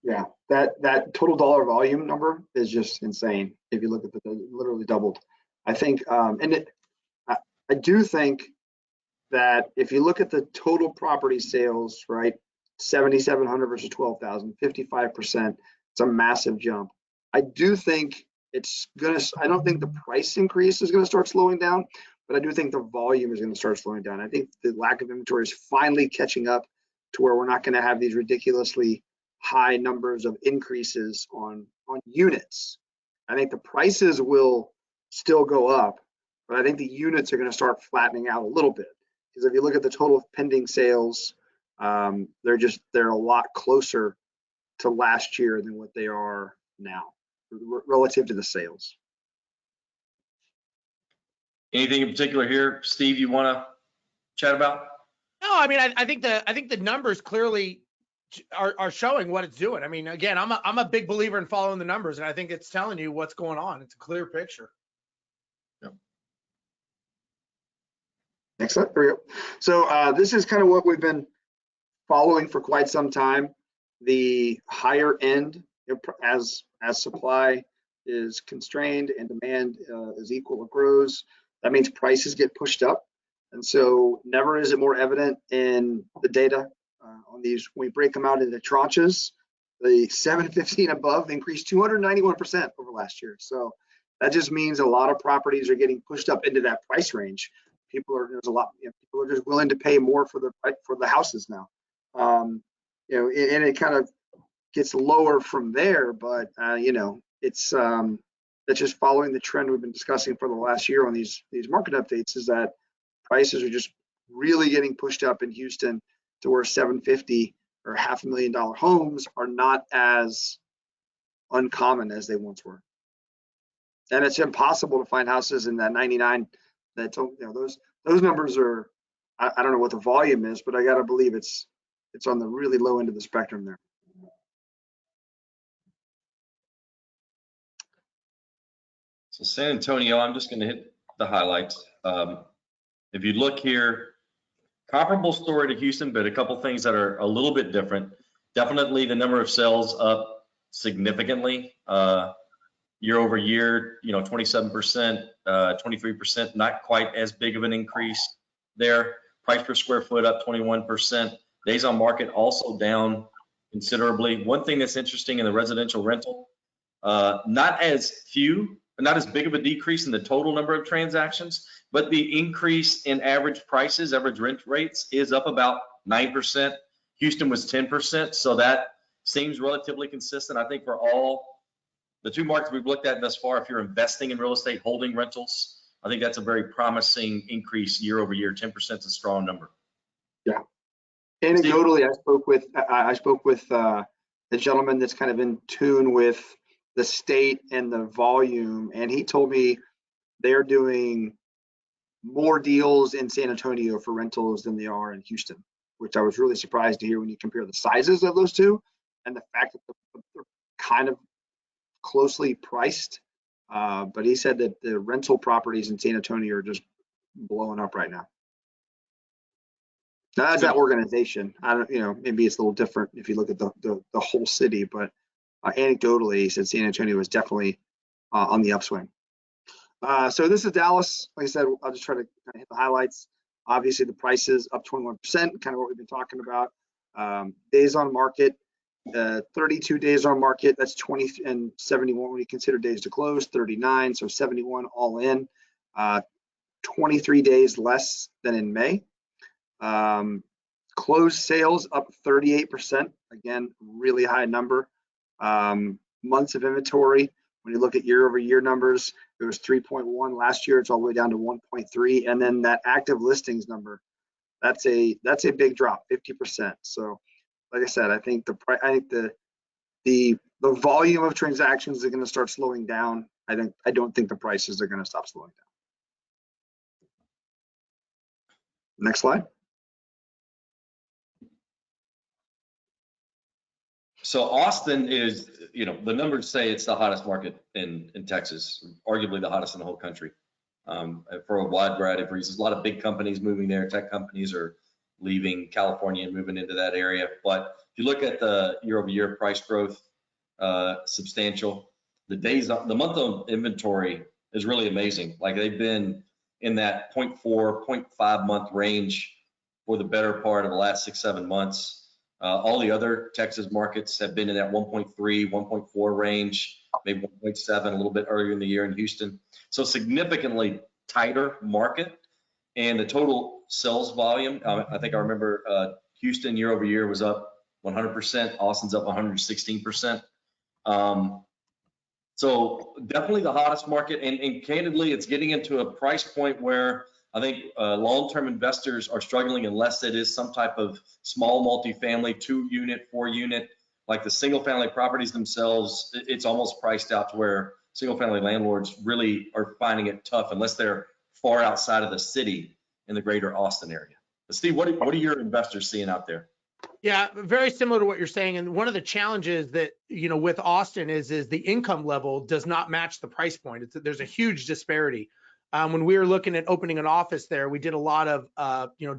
Yeah, that total dollar volume number is just insane. If you look at literally doubled. I think, I do think that if you look at the total property sales, right, 7,700 versus 12,000, 55%, it's a massive jump. I do think I don't think the price increase is gonna start slowing down, but I do think the volume is gonna start slowing down. I think the lack of inventory is finally catching up to where we're not gonna have these ridiculously high numbers of increases on units. I think the prices will still go up, but I think the units are gonna start flattening out a little bit. Because if you look at the total pending sales, they're a lot closer to last year than what they are now relative to the sales. Anything in particular here, Steve, you want to chat about? No, I mean, I think the numbers clearly are showing what it's doing. I mean, again, I'm a big believer in following the numbers, and I think it's telling you what's going on. It's a clear picture. Yep. Next slide. There we go. So this is kind of what we've been following for quite some time. The higher end, as supply is constrained and demand is equal or grows, that means prices get pushed up. And so never is it more evident in the data on these. When we break them out into tranches, the 715 above increased 291% over last year. So that just means a lot of properties are getting pushed up into that price range. People are just willing to pay more for the houses now. And it kind of gets lower from there, but it's that's just following the trend we've been discussing for the last year on these market updates, is that prices are just really getting pushed up in Houston to where 750 or $500,000 homes are not as uncommon as they once were. And it's impossible to find houses in that 99 that those numbers are, I don't know what the volume is, but I got to believe it's on the really low end of the spectrum there. So San Antonio, I'm just going to hit the highlights. If you look here, comparable story to Houston, but a couple things that are a little bit different. Definitely the number of sales up significantly year over year, 27%, 23%, not quite as big of an increase there. Price per square foot up 21%. Days on market also down considerably. One thing that's interesting in the residential rental, not as big of a decrease in the total number of transactions, but the increase in average prices, average rent rates is up about 9%. Houston was 10%, so that seems relatively consistent. I think for all the two markets we've looked at thus far, if you're investing in real estate, holding rentals, I think that's a very promising increase year over year. 10% is a strong number. Yeah. Anecdotally, I spoke with the gentleman that's kind of in tune with the state and the volume, and he told me they're doing more deals in San Antonio for rentals than they are in Houston, which I was really surprised to hear when you compare the sizes of those two and the fact that they're kind of closely priced. But he said that the rental properties in San Antonio are just blowing up right now. Now, that's that organization. I don't, maybe it's a little different if you look at the whole city, but anecdotally, he said San Antonio is definitely on the upswing. So this is Dallas. Like I said, I'll just try to kind of hit the highlights. Obviously, the prices up 21%, kind of what we've been talking about. Days on market, 32 days on market. That's 20 and 71 when you consider days to close. 39, so 71 all in. 23 days less than in May. Closed sales up 38%. Again, really high number. Months of inventory. When you look at year over year numbers, it was 3.1 last year. It's all the way down to 1.3. And then that active listings number, that's a big drop, 50%. So, like I said, I think the volume of transactions are going to start slowing down. I don't think the prices are going to stop slowing down. Next slide. So Austin is, the numbers say it's the hottest market in Texas, arguably the hottest in the whole country, for a wide variety of reasons. A lot of big companies moving there. Tech companies are leaving California and moving into that area. But if you look at the year-over-year price growth, substantial. The month of inventory is really amazing. Like they've been in that 0.4, 0.5 month range for the better part of the last 6-7 months. All the other Texas markets have been in that 1.3, 1.4 range, maybe 1.7 a little bit earlier in the year in Houston. So significantly tighter market. And the total sales volume, I think I remember Houston year over year was up 100%. Austin's up 116%. So definitely the hottest market. And candidly, it's getting into a price point where I think long-term investors are struggling unless it is some type of small multifamily, 2-unit, 4-unit, like the single-family properties themselves. It's almost priced out to where single-family landlords really are finding it tough unless they're far outside of the city in the greater Austin area. But Steve, what are your investors seeing out there? Yeah, very similar to what you're saying. And one of the challenges that, with Austin is the income level does not match the price point. There's a huge disparity. When we were looking at opening an office there, we did a lot of,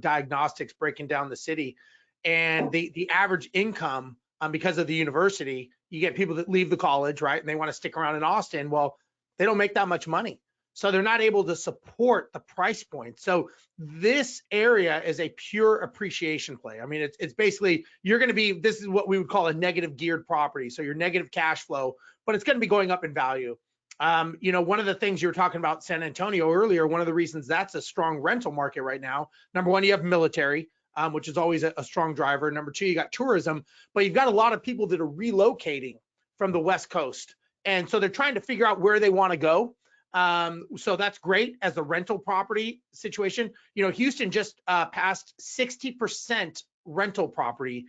diagnostics breaking down the city, and the average income, because of the university, you get people that leave the college, right? And they want to stick around in Austin. Well, they don't make that much money. So they're not able to support the price point. So this area is a pure appreciation play. I mean, it's basically, this is what we would call a negative geared property. So your negative cash flow, but it's going to be going up in value. One of the things you were talking about San Antonio earlier, one of the reasons that's a strong rental market right now, number one, you have military, which is always a strong driver. Number two, you got tourism, but you've got a lot of people that are relocating from the West Coast. And so they're trying to figure out where they want to go. So that's great as a rental property situation. Houston just passed 60% rental property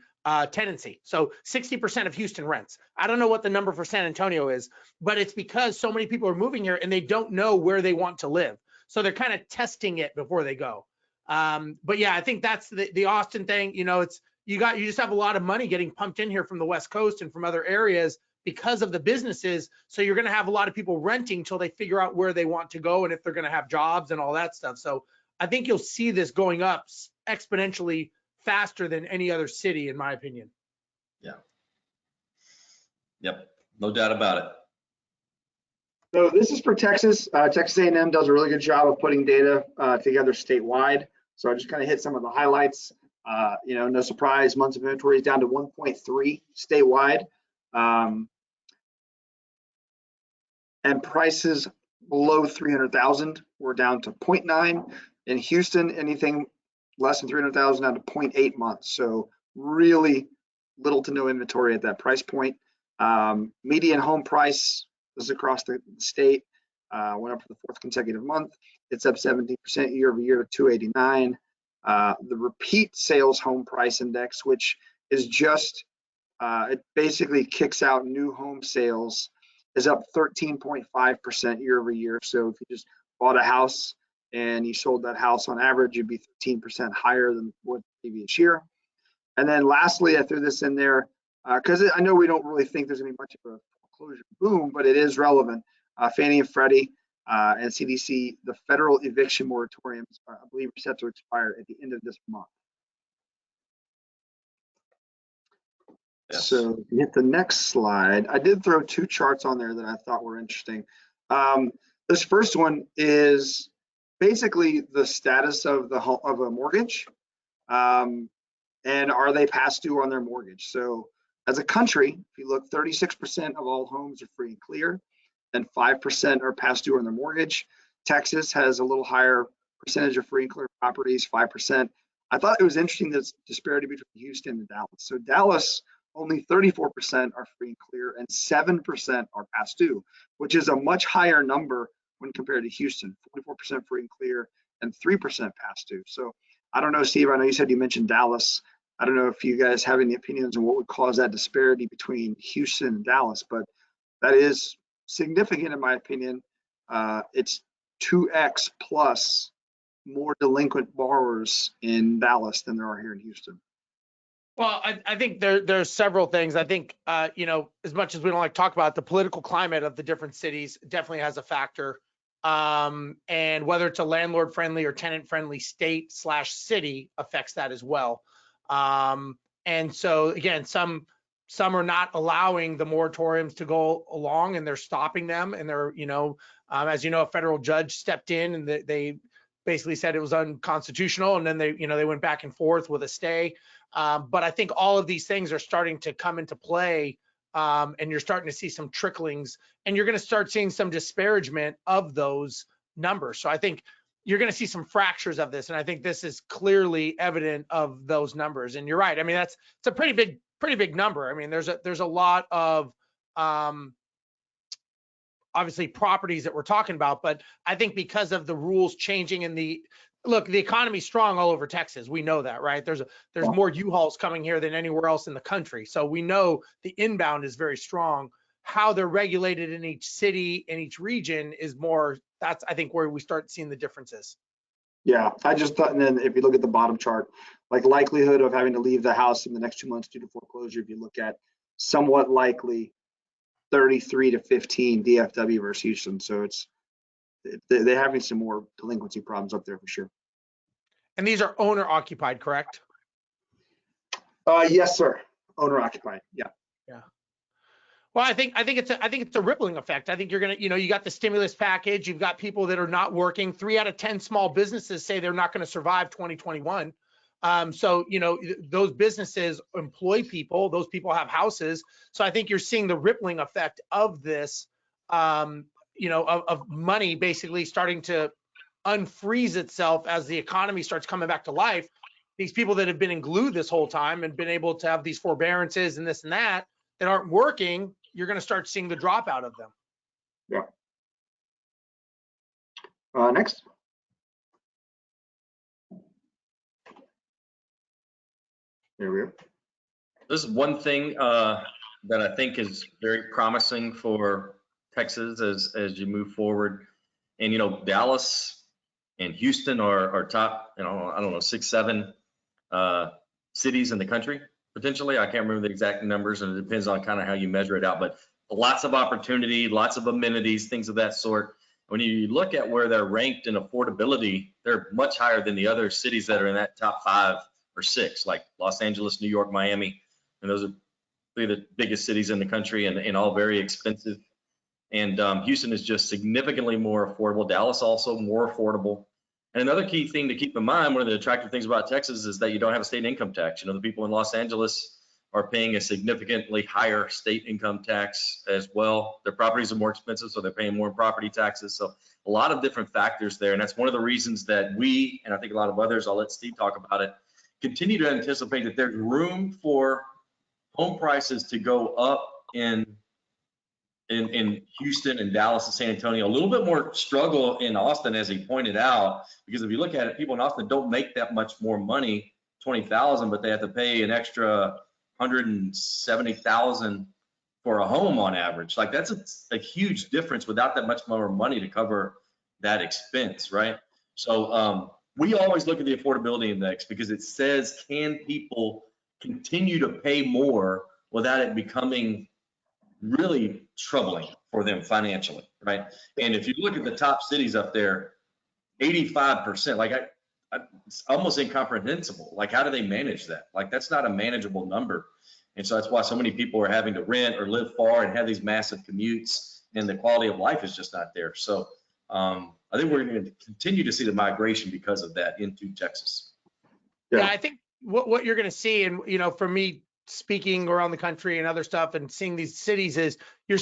tenancy. So 60% of Houston rents. I don't know what the number for San Antonio is, but it's because so many people are moving here and they don't know where they want to live. So they're kind of testing it before they go. But yeah, I think that's the Austin thing. You just have a lot of money getting pumped in here from the West Coast and from other areas because of the businesses. So you're going to have a lot of people renting until they figure out where they want to go and if they're going to have jobs and all that stuff. So I think you'll see this going up exponentially faster than any other city, in my opinion. Yeah. Yep. No doubt about it. So this is for Texas. Texas A&M does a really good job of putting data together statewide. So I just kind of hit some of the highlights. No surprise, months of inventory is down to 1.3 statewide. And prices below 300,000 were down to 0.9. In Houston, anything less than 300,000 down to 0.8 months. So really little to no inventory at that price point. Median home price, this is across the state, went up for the fourth consecutive month. It's up 17% year over year to 289. The repeat sales home price index, which is just, it basically kicks out new home sales, is up 13.5% year over year. So if you just bought a house and you sold that house on average, it'd be 13% higher than what the previous year. And then lastly, I threw this in there because I know we don't really think there's going to be much of a foreclosure boom, but it is relevant. Fannie and Freddie and CDC, the federal eviction moratoriums, I believe, are set to expire at the end of this month. Yes. So hit the next slide. I did throw two charts on there that I thought were interesting. This first one is basically the status of a mortgage, and are they past due on their mortgage. So as a country, if you look, 36% of all homes are free and clear, and 5% are past due on their mortgage. Texas has a little higher percentage of free and clear properties, 5%. I thought it was interesting, this disparity between Houston and Dallas. So Dallas, only 34% are free and clear and 7% are past due, which is a much higher number when compared to Houston, 44% free and clear and 3% past due. So I don't know, Steve, I know you said you mentioned Dallas. I don't know if you guys have any opinions on what would cause that disparity between Houston and Dallas, but that is significant in my opinion. It's 2x plus more delinquent borrowers in Dallas than there are here in Houston. Well, I think there's several things. I think, as much as we don't like to talk about it, the political climate of the different cities definitely has a factor. And whether it's a landlord friendly or tenant friendly state/city affects that as well. And so again, some are not allowing the moratoriums to go along and they're stopping them. And they're, as you know, a federal judge stepped in and they basically said it was unconstitutional. And then they went back and forth with a stay. But I think all of these things are starting to come into play, and you're starting to see some tricklings, and you're going to start seeing some disparagement of those numbers. So I think you're going to see some fractures of this, and I think this is clearly evident of those numbers. And you're right. I mean, it's a pretty big number. I mean, there's a lot of obviously properties that we're talking about, but I think because of the rules changing and the economy's strong all over Texas. We know that, right? There's more U-Hauls coming here than anywhere else in the country. So we know the inbound is very strong. how they're regulated in each city, in each region is more, that's, I think, where we start seeing the differences. Yeah, I just thought, and then if you look at the bottom chart, like likelihood of having to leave the house in the next 2 months due to foreclosure, if you look at somewhat likely 33 to 15 DFW versus Houston. So they're having some more delinquency problems up there for sure. And these are owner occupied, correct? Yes, sir. Owner occupied. Yeah. Yeah. Well, I think it's a rippling effect. I think you're gonna, you got the stimulus package. You've got people that are not working. 3 out of 10 small businesses say they're not going to survive 2021. So those businesses employ people. Those people have houses. So I think you're seeing the rippling effect of this, of money basically starting to unfreeze itself as the economy starts coming back to life. These people that have been in glue this whole time and been able to have these forbearances and this and that aren't working, you're going to start seeing the dropout of them. Yeah. Next. There we go. This is one thing that I think is very promising for Texas as you move forward. And Dallas and Houston are top, I don't know, 6, 7 cities in the country potentially. I can't remember the exact numbers, and it depends on kind of how you measure it out. But lots of opportunity, lots of amenities, things of that sort. When you look at where they're ranked in affordability, they're much higher than the other cities that are in that top 5 or 6, like Los Angeles, New York, Miami, and those are 3 of the biggest cities in the country, and all very expensive. And Houston is just significantly more affordable. Dallas also more affordable. And another key thing to keep in mind, one of the attractive things about Texas is that you don't have a state income tax. The people in Los Angeles are paying a significantly higher state income tax as well. Their properties are more expensive, so they're paying more in property taxes. So a lot of different factors there. And that's one of the reasons that we, and I think a lot of others, I'll let Steve talk about it, continue to anticipate that there's room for home prices to go up in Houston and Dallas and San Antonio. A little bit more struggle in Austin, as he pointed out, because if you look at it, people in Austin don't make that much more money, $20,000, but they have to pay an extra $170,000 for a home on average. Like that's a huge difference without that much more money to cover that expense, right? So we always look at the affordability index because it says, can people continue to pay more without it becoming really troubling for them financially, right? And if you look at the top cities up there, 85%, like it's almost incomprehensible. Like, how do they manage that? Like, that's not a manageable number. And so that's why so many people are having to rent or live far and have these massive commutes, and the quality of life is just not there. So I think we're going to continue to see the migration because of that into Texas. Yeah, I think what you're going to see, and for me speaking around the country and other stuff and seeing these cities, is you're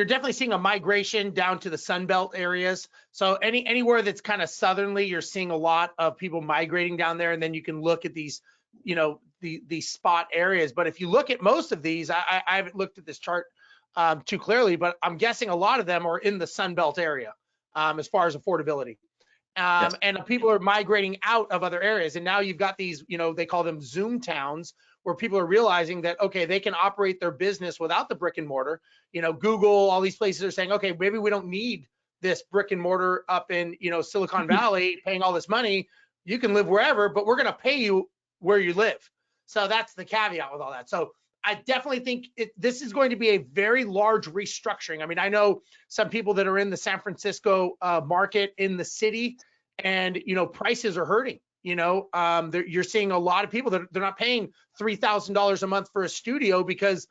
definitely seeing a migration down to the Sun Belt areas. So anywhere that's kind of southernly, you're seeing a lot of people migrating down there, and then you can look at these, these spot areas. But if you look at most of these, I haven't looked at this chart too clearly, but I'm guessing a lot of them are in the Sun Belt area as far as affordability. Yes. And people are migrating out of other areas. And now you've got these, they call them Zoom towns, where people are realizing that, okay, they can operate their business without the brick and mortar. Google, all these places are saying, okay, maybe we don't need this brick and mortar up in, Silicon Valley, paying all this money. You can live wherever, but we're going to pay you where you live. So that's the caveat with all that. So I definitely think this is going to be a very large restructuring. I mean, I know some people that are in the San Francisco market in the city, and prices are hurting. You're seeing a lot of people that they're not paying $3,000 a month for a studio because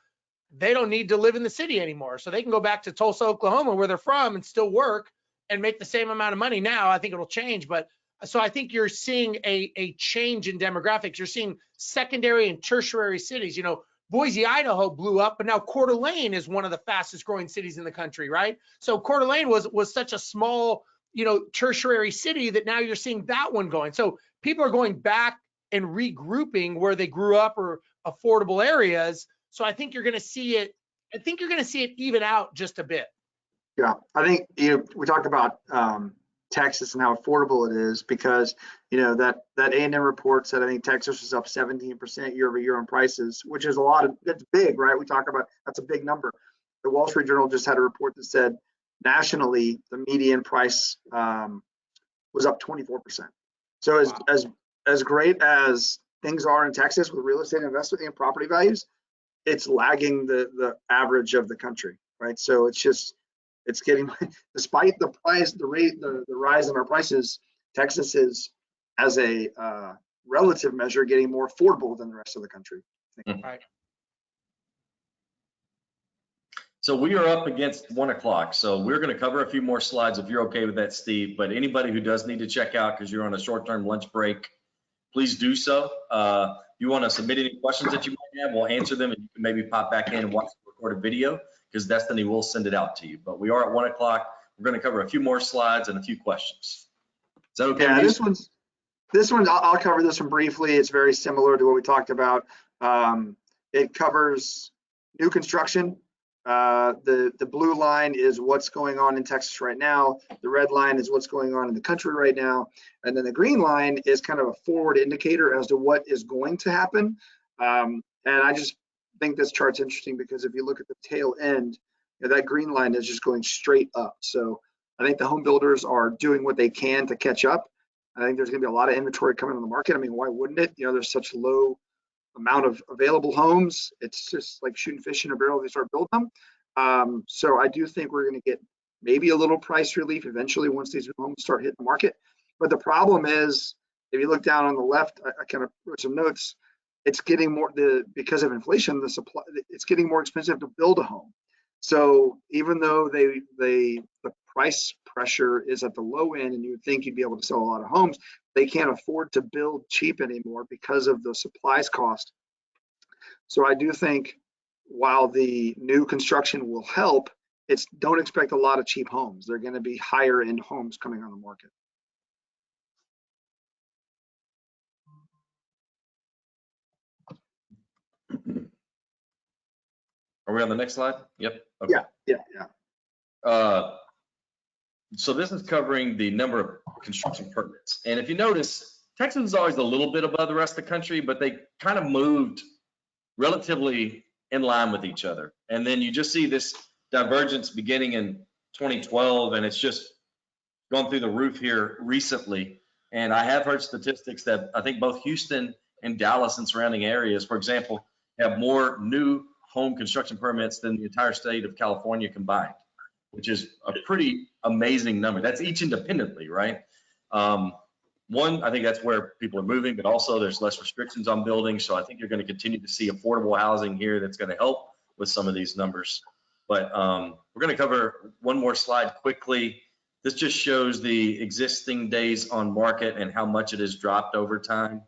they don't need to live in the city anymore. So they can go back to Tulsa, Oklahoma, where they're from, and still work and make the same amount of money. Now I think it'll change, but so I think you're seeing a change in demographics. You're seeing secondary and tertiary cities. Boise, Idaho blew up, but now Coeur d'Alene is one of the fastest growing cities in the country, right? So Coeur d'Alene was such a small, tertiary city that now you're seeing that one going. So people are going back and regrouping where they grew up or affordable areas. So I think you're going to see it. I think you're going to see it even out just a bit. Yeah, I think we talked about Texas and how affordable it is, because that A&M report said I think Texas was up 17% year over year on prices, which is that's big, right? We talk about that's a big number, the Wall Street Journal just had a report that said nationally the median price was up 24%. So as great as things are in Texas with real estate investment and property values, it's lagging the average of the country, right? So it's getting, despite the rise in our prices, Texas is, as a relative measure, getting more affordable than the rest of the country. Right. So we are up against 1 o'clock. So we're going to cover a few more slides if you're okay with that, Steve. But anybody who does need to check out because you're on a short-term lunch break, please do so. If you want to submit any questions that you might have, we'll answer them, and you can maybe pop back in and watch the recorded video because Destiny will send it out to you. But we are at 1 o'clock. We're going to cover a few more slides and a few questions. Is that okay? Yeah, with you? this one I'll cover this one briefly. It's very similar to what we talked about. It covers new construction. The blue line is what's going on in Texas right now. The red line is what's going on in the country right now. And then the green line is kind of a forward indicator as to what is going to happen. And I just think this chart's interesting because if you look at the tail end, that green line is just going straight up. So I think the home builders are doing what they can to catch up. I think there's going to be a lot of inventory coming on the market. I mean, why wouldn't it? There's such low amount of available homes. It's just like shooting fish in a barrel if they start building them. So I do think we're going to get maybe a little price relief eventually once these homes start hitting the market. But the problem is, if you look down on the left, I kind of wrote some notes. It's getting more because of inflation, the supply. It's getting more expensive to build a home. So even though the price pressure is at the low end, and you would think you'd be able to sell a lot of homes, they can't afford to build cheap anymore because of the supplies cost. So I do think while the new construction will help, don't expect a lot of cheap homes. They're going to be higher end homes coming on the market. Are we on the next slide? Yep. Okay. Yeah. So this is covering the number of construction permits. And if you notice, Texas is always a little bit above the rest of the country, but they kind of moved relatively in line with each other. And then you just see this divergence beginning in 2012, and it's just gone through the roof here recently. And I have heard statistics that I think both Houston and Dallas and surrounding areas, for example, have more new home construction permits than the entire state of California combined, which is a pretty amazing number. That's each independently, right? One, I think that's where people are moving, but also there's less restrictions on building. So I think you're going to continue to see affordable housing here that's going to help with some of these numbers. But we're going to cover one more slide quickly. This just shows the existing days on market and how much it has dropped over time.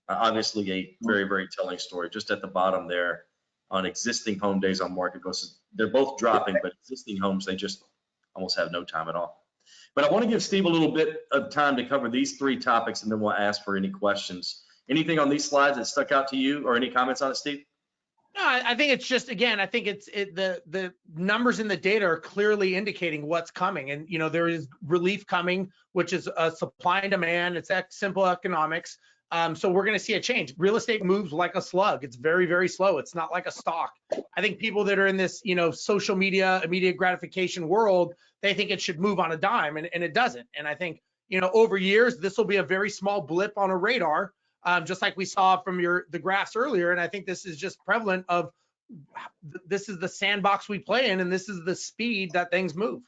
Obviously a very, very telling story. Just at the bottom there on existing home days on market versus, they're both dropping, but existing homes, they just almost have no time at all. But I want to give Steve a little bit of time to cover these three topics, and then we'll ask for any questions. Anything on these slides that stuck out to you, or any comments on it, Steve? No, I think it's just, again, I think the numbers in the data are clearly indicating what's coming. And, there is relief coming, which is supply and demand. It's simple economics. So we're going to see a change. Real estate moves like a slug. It's very, very slow. It's not like a stock. I think people that are in this, social media, immediate gratification world, they think it should move on a dime, and it doesn't. And I think, over years, this will be a very small blip on a radar, just like we saw from the graphs earlier. And I think this is just prevalent of, this is the sandbox we play in, and this is the speed that things move.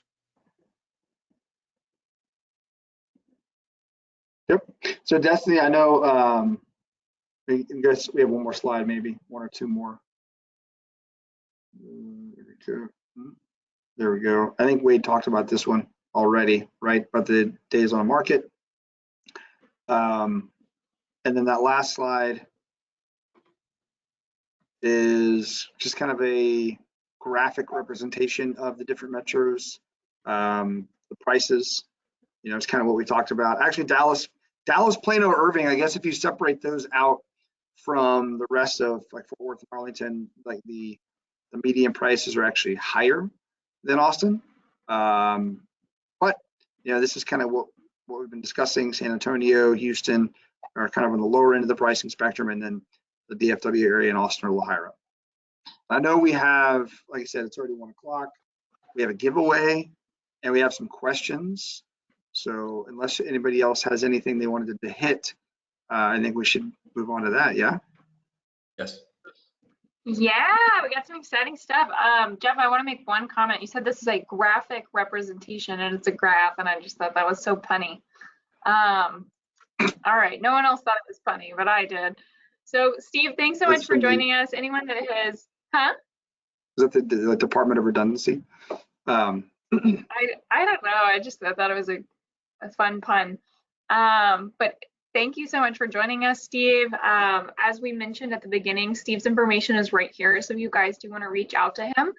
Yep. So Destiny, I know, I guess we have one more slide, maybe one or two more. There we go. I think Wade talked about this one already, right? About the days on market. And then that last slide is just kind of a graphic representation of the different metros, the prices. It's kind of what we talked about. Actually, Dallas, Plano, Irving, I guess if you separate those out from the rest of like Fort Worth and Arlington, like the median prices are actually higher than Austin. But this is kind of what we've been discussing. San Antonio, Houston are kind of on the lower end of the pricing spectrum, and then the DFW area and Austin are a little higher up. I know we have, like I said, it's already 1 o'clock. We have a giveaway and we have some questions. So unless anybody else has anything they wanted to hit, I think we should move on to that. Yeah. Yes. Yeah, we got some exciting stuff. Jeff, I want to make one comment. You said this is a graphic representation and it's a graph, and I just thought that was so punny. All right, no one else thought it was funny, but I did. So Steve, thanks so much for joining us. Anyone that has, Is that the Department of Redundancy? I don't know. I thought it was a fun pun. But thank you so much for joining us, Steve. As we mentioned at the beginning, Steve's information is right here. So if you guys do want to reach out to him,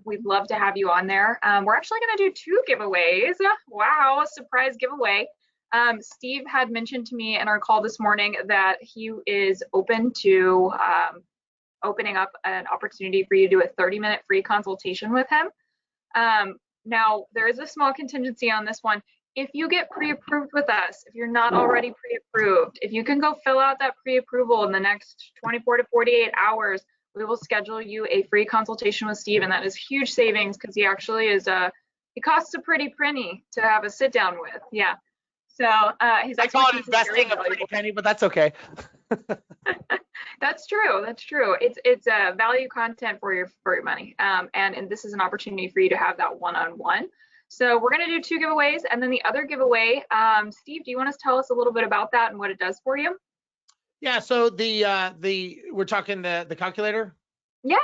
we'd love to have you on there. We're actually going to do 2 giveaways. Wow, a surprise giveaway. Steve had mentioned to me in our call this morning that he is open to opening up an opportunity for you to do a 30-minute free consultation with him. Now, there is a small contingency on this one. If you get pre-approved with us, if you're not already pre-approved, if you can go fill out that pre-approval in the next 24 to 48 hours, we will schedule you a free consultation with Steve, and that is huge savings because he actually is he costs a pretty penny to have a sit down with. Yeah. So his I call it expertise is very investing a pretty valuable. penny, but that's okay. That's true. That's true. It's value content for your money. And this is an opportunity for you to have that one-on-one. So we're going to do 2 giveaways, and then the other giveaway, Steve, do you want to tell us a little bit about that and what it does for you? Yeah. So we're talking the calculator. Yeah.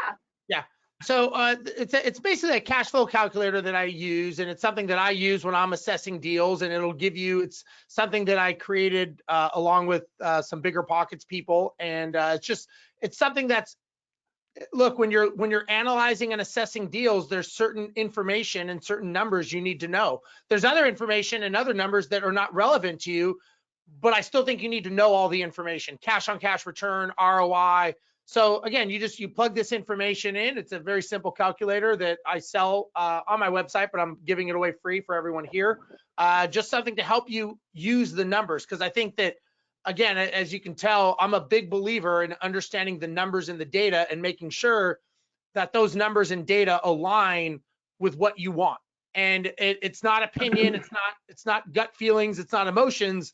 Yeah. So it's basically a cash flow calculator that I use, and it's something that I use when I'm assessing deals, and it'll give you, it's something that I created along with some Bigger Pockets people, and it's something that's, look, when you're analyzing and assessing deals, there's certain information and certain numbers you need to know. There's other information and other numbers that are not relevant to you, but I still think you need to know all the information: cash on cash return, ROI. So again, you plug this information in. It's a very simple calculator that I sell on my website, but I'm giving it away free for everyone here. Just something to help you use the numbers, because I think that, again, as you can tell, I'm a big believer in understanding the numbers and the data and making sure that those numbers and data align with what you want. And it's not opinion, it's not gut feelings, it's not emotions,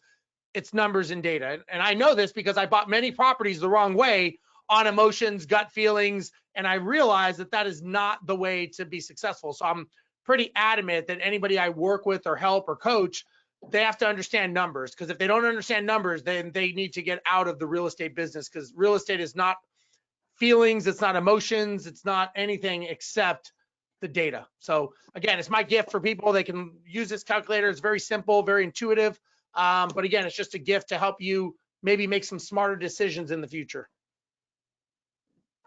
it's numbers and data. And I know this because I bought many properties the wrong way on emotions, gut feelings, and I realized that that is not the way to be successful. So I'm pretty adamant that anybody I work with or help or coach, they have to understand numbers, because if they don't understand numbers, then they need to get out of the real estate business, because real estate is not feelings, it's not emotions, it's not anything except the data. So again, it's my gift for people. They can use this calculator. It's very simple, very intuitive. But again, it's just a gift to help you maybe make some smarter decisions in the future.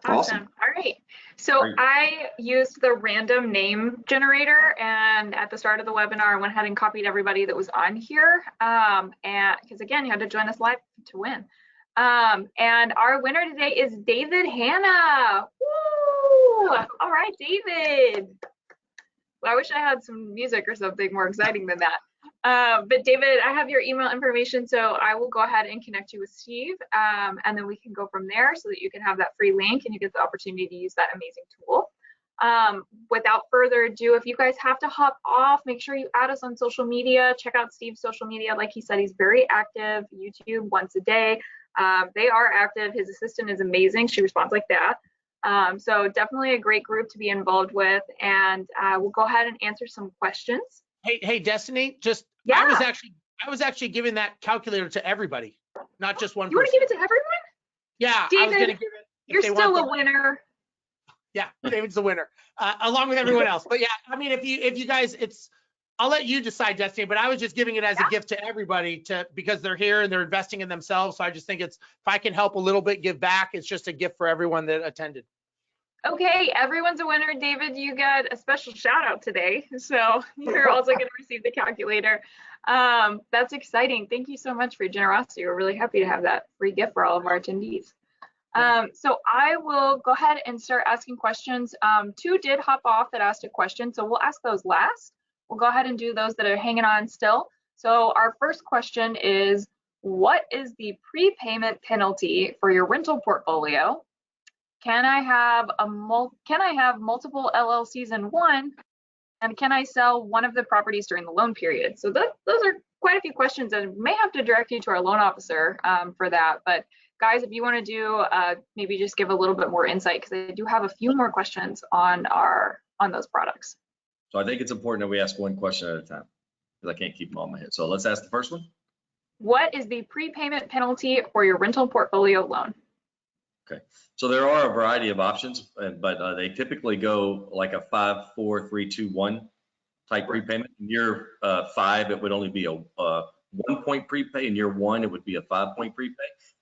Awesome. All right. So Great. I used the random name generator, and at the start of the webinar, I went ahead and copied everybody that was on here. And because again, you had to join us live to win. And our winner today is David Hanna. Woo! All right, David. Well, I wish I had some music or something more exciting than that. But David, I have your email information, so I will go ahead and connect you with Steve, and then we can go from there so that you can have that free link and you get the opportunity to use that amazing tool. Without further ado, if you guys have to hop off, make sure you add us on social media. Check out Steve's social media. Like he said, he's very active. YouTube once a day. They are active. His assistant is amazing. She responds like that. So definitely a great group to be involved with, and we'll go ahead and answer some questions. Hey, Destiny, Yeah. I was actually giving that calculator to everybody, not just one You want person. to give it to everyone? Yeah, David, I was going to give it. You're still a winner. Yeah, David's the winner, along with everyone else. But yeah, I mean, if you guys, I'll let you decide, Destiny, but I was just giving it as a gift to everybody because they're here and they're investing in themselves. So I just think if I can help a little bit, give back, it's just a gift for everyone that attended. Okay, everyone's a winner. David, you got a special shout out today. So you're also going to receive the calculator. That's exciting. Thank you so much for your generosity. We're really happy to have that free gift for all of our attendees. So I will go ahead and start asking questions. 2 did hop off that asked a question, so we'll ask those last. We'll go ahead and do those that are hanging on still. So our first question is, what is the prepayment penalty for your rental portfolio? can I have multiple LLCs in one? And can I sell one of the properties during the loan period? So those are quite a few questions, and may have to direct you to our loan officer for that. But guys, if you want to do, maybe just give a little bit more insight, because I do have a few more questions on those products. So I think it's important that we ask one question at a time, because I can't keep them all in my head. So let's ask the first one. What is the prepayment penalty for your rental portfolio loan? Okay, so there are a variety of options, but they typically go like a 5, 4, 3, 2, 1 type prepayment. In year 5, it would only be a 1-point prepay. In year 1, it would be a 5-point prepay.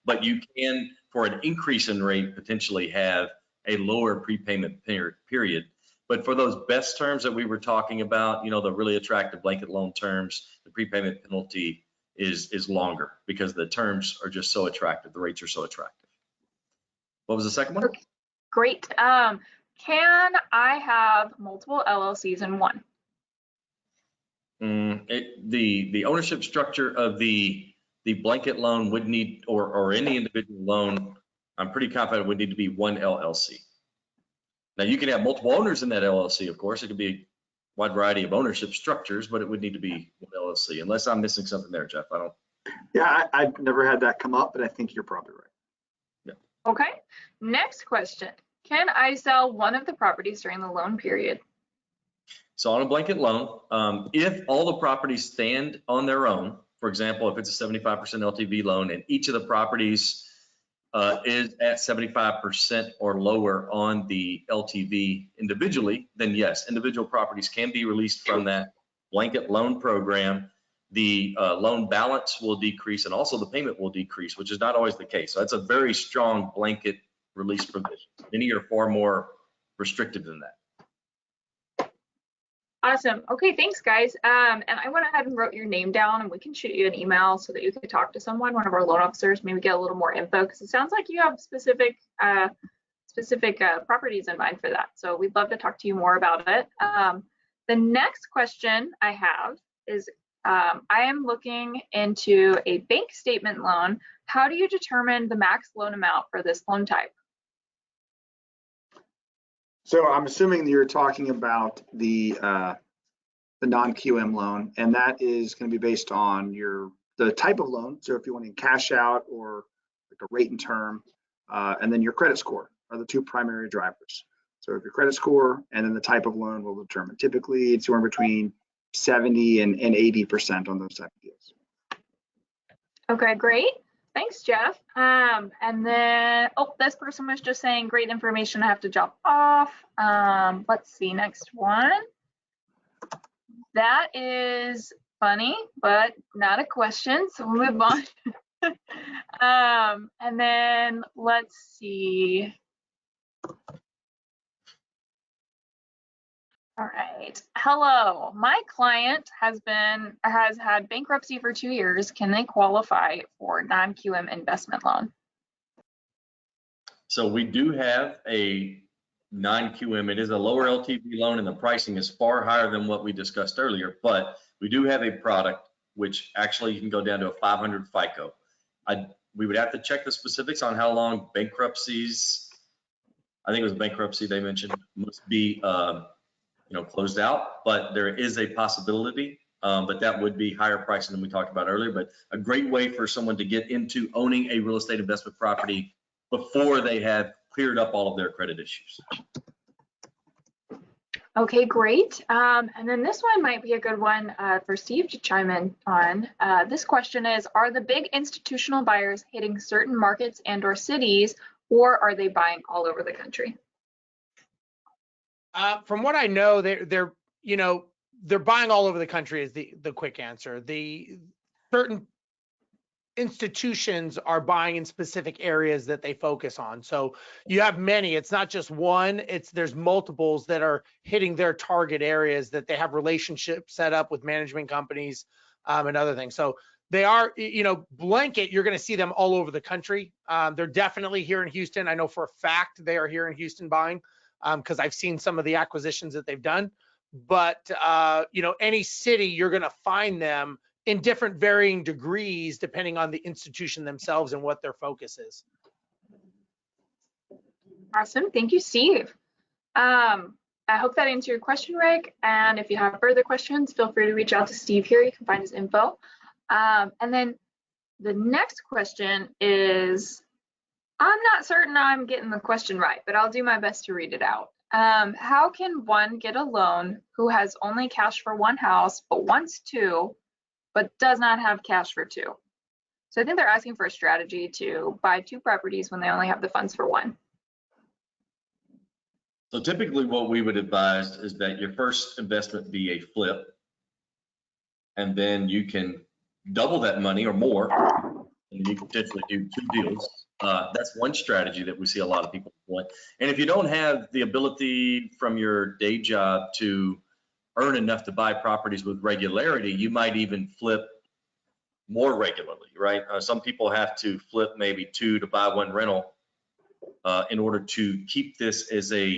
But you can, for an increase in rate, potentially have a lower prepayment period. But for those best terms that we were talking about, you know, the really attractive blanket loan terms, the prepayment penalty is longer because the terms are just so attractive. The rates are so attractive. What was the second one? Okay, great. Can I have multiple LLCs in one? The ownership structure of the blanket loan would need, or any individual loan, I'm pretty confident would need to be one LLC. Now you can have multiple owners in that LLC, of course. It could be a wide variety of ownership structures, but it would need to be one LLC, unless I'm missing something there, Jeff. I don't. Yeah, I've never had that come up, but I think you're probably right. Okay, next question. Can I sell one of the properties during the loan period? So on a blanket loan, if all the properties stand on their own, for example, if it's a 75% LTV loan and each of the properties is at 75% or lower on the LTV individually, then yes, individual properties can be released from that blanket loan program. The loan balance will decrease, and also the payment will decrease, which is not always the case. So that's a very strong blanket release provision. Many are far more restrictive than that. Awesome. Okay, thanks guys. And I went ahead and wrote your name down, and we can shoot you an email so that you could talk to someone, one of our loan officers, maybe get a little more info, because it sounds like you have specific properties in mind for that. So we'd love to talk to you more about it. The next question I have is, I am looking into a bank statement loan. How do you determine the max loan amount for this loan type? So I'm assuming that you're talking about the non-QM loan, and that is going to be based on the type of loan. So if you want to cash out or like a rate and term, and then your credit score are the two primary drivers. So if your credit score and then the type of loan will determine. Typically, it's somewhere between 70 and 80% on those type of deals. Okay, great. Thanks, Jeff. And then, oh, this person was just saying great information. I have to jump off. Let's see, next one. That is funny, but not a question, so we'll move on. And then let's see. All right. Hello. My client has had bankruptcy for 2 years. Can they qualify for non-QM investment loan? So we do have a non-QM. It is a lower LTV loan, and the pricing is far higher than what we discussed earlier. But we do have a product which actually you can go down to a 500 FICO. We would have to check the specifics on how long bankruptcies. I think it was bankruptcy they mentioned must be. Closed out, but there is a possibility, but that would be higher pricing than we talked about earlier, but a great way for someone to get into owning a real estate investment property before they have cleared up all of their credit issues. Okay, great. And then this one might be a good one for Steve to chime in on. This question is, are the big institutional buyers hitting certain markets and or cities, or are they buying all over the country? From what I know, they're buying all over the country is the quick answer. The certain institutions are buying in specific areas that they focus on. So you have many, it's not just one, there's multiples that are hitting their target areas that they have relationships set up with management companies and other things. So they are, blanket, you're going to see them all over the country. They're definitely here in Houston. I know for a fact they are here in Houston buying. Because I've seen some of the acquisitions that they've done, but any city you're going to find them in different varying degrees depending on the institution themselves and what their focus is. Awesome. Thank you, Steve. I hope that answered your question, Rick. And if you have further questions, feel free to reach out to Steve here. You can find his info. And then the next question is, I'm not certain I'm getting the question right, but I'll do my best to read it out. How can one get a loan who has only cash for one house, but wants two, but does not have cash for two? So I think they're asking for a strategy to buy two properties when they only have the funds for one. So typically what we would advise is that your first investment be a flip, and then you can double that money or more, and you can potentially do two deals. That's one strategy that we see a lot of people employ. And if you don't have the ability from your day job to earn enough to buy properties with regularity, you might even flip more regularly, right? Some people have to flip maybe two to buy one rental in order to keep this as a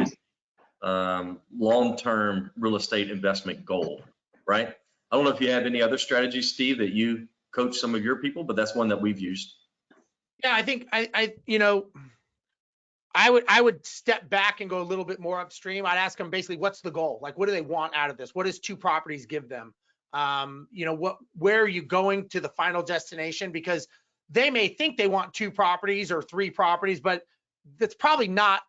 long-term real estate investment goal, right? I don't know if you have any other strategies, Steve, that you coach some of your people, but that's one that we've used. Yeah, I think I would step back and go a little bit more upstream. I'd ask them basically, what's the goal? Like, what do they want out of this? What does two properties give them? Where are you going to the final destination? Because they may think they want two properties or three properties, but that's probably not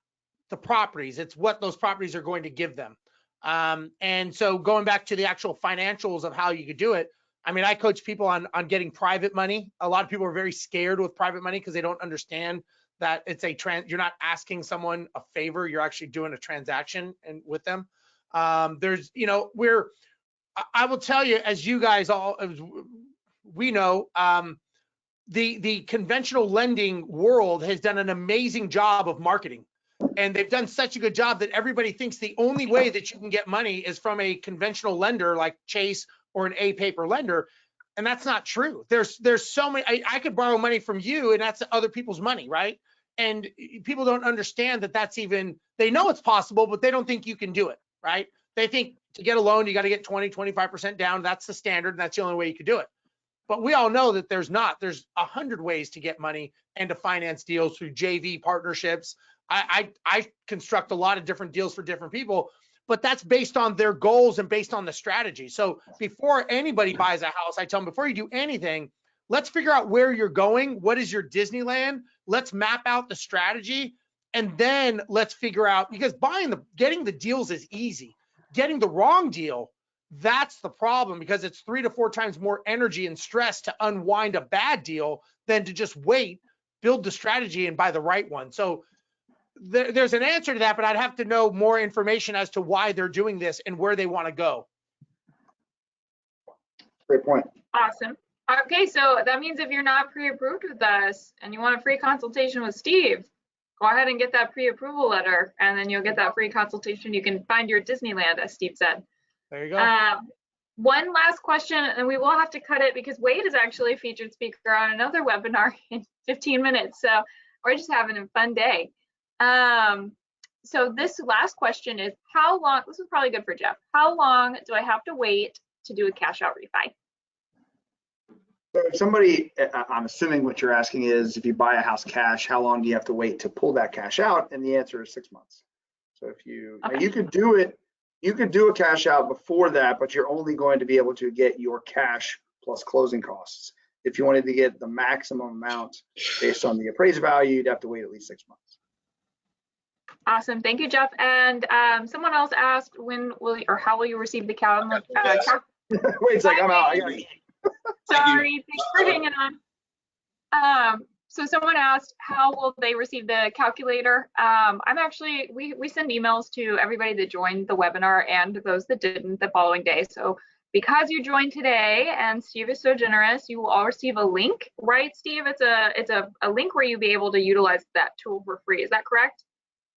the properties. It's what those properties are going to give them. And so going back to the actual financials of how you could do it, I mean, I coach people on getting private money. A lot of people are very scared with private money because they don't understand that it's you're not asking someone a favor, you're actually doing a transaction and with them. I will tell you, as you guys all, as we know, the conventional lending world has done an amazing job of marketing. And they've done such a good job that everybody thinks the only way that you can get money is from a conventional lender like Chase or an A-paper lender. And that's not true. There's so many, I could borrow money from you and that's other people's money, right? And people don't understand that that's even, they know it's possible, but they don't think you can do it, right? They think to get a loan, you got to get 20, 25% down. That's the standard. And that's the only way you can do it. But we all know that there's 100 ways to get money and to finance deals through JV partnerships. I construct a lot of different deals for different people, but that's based on their goals and based on the strategy. So before anybody buys a house, I tell them, before you do anything, let's figure out where you're going. What is your Disneyland? Let's map out the strategy. And then let's figure out, because getting the deals is easy. Getting the wrong deal, that's the problem, because it's 3 to 4 times more energy and stress to unwind a bad deal than to just wait, build the strategy and buy the right one. So there's an answer to that, but I'd have to know more information as to why they're doing this and where they want to go. Great point. Awesome. Okay, so that means if you're not pre-approved with us and you want a free consultation with Steve, go ahead and get that pre-approval letter, and then you'll get that free consultation. You can find your Disneyland, as Steve said. There you go. One last question, and we will have to cut it because Wade is actually a featured speaker on another webinar in 15 minutes. So we're just having a fun day. So this last question is, how long, this is probably good for Jeff, how long do I have to wait to do a cash out refi? So if somebody, I'm assuming what you're asking is, if you buy a house cash, how long do you have to wait to pull that cash out? And the answer is 6 months. So if you, Okay. you could do it, you could do a cash out before that, but you're only going to be able to get your cash plus closing costs. If you wanted to get the maximum amount based on the appraised value, you'd have to wait at least 6 months. Awesome, thank you, Jeff. And someone else asked, when will you, or how will you receive the calendar? Wait a second, I'm out. Sorry, thanks for hanging on. So someone asked, how will they receive the calculator? We send emails to everybody that joined the webinar and those that didn't the following day. So because you joined today and Steve is so generous, you will all receive a link, right, Steve? It's a link where you'll be able to utilize that tool for free. Is that correct?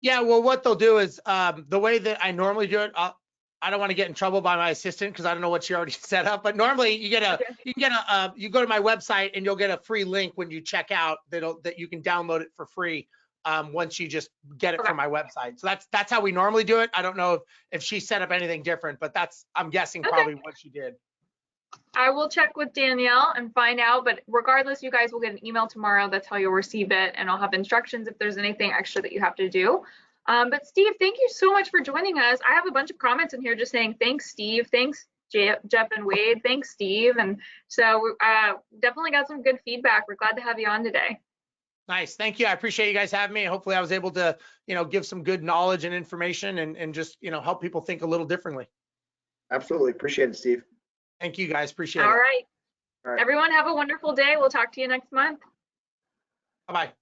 Yeah, well, what they'll do is the way that I normally do it, I don't want to get in trouble by my assistant because I don't know what she already set up, but normally you go to my website and you'll get a free link when you check out that you can download it for free once you just get it from my website. So that's how we normally do it. I don't know if she set up anything different, but I'm guessing probably what she did. I will check with Danielle and find out, but regardless, you guys will get an email tomorrow. That's how you'll receive it, and I'll have instructions if there's anything extra that you have to do. But Steve, thank you so much for joining us. I have a bunch of comments in here just saying, thanks, Steve. Thanks, Jeff and Wade. Thanks, Steve. And so definitely got some good feedback. We're glad to have you on today. Nice. Thank you. I appreciate you guys having me. Hopefully I was able to, give some good knowledge and information and just, help people think a little differently. Absolutely. Appreciate it, Steve. Thank you guys. Appreciate it. All right. All right. Everyone have a wonderful day. We'll talk to you next month. Bye-bye.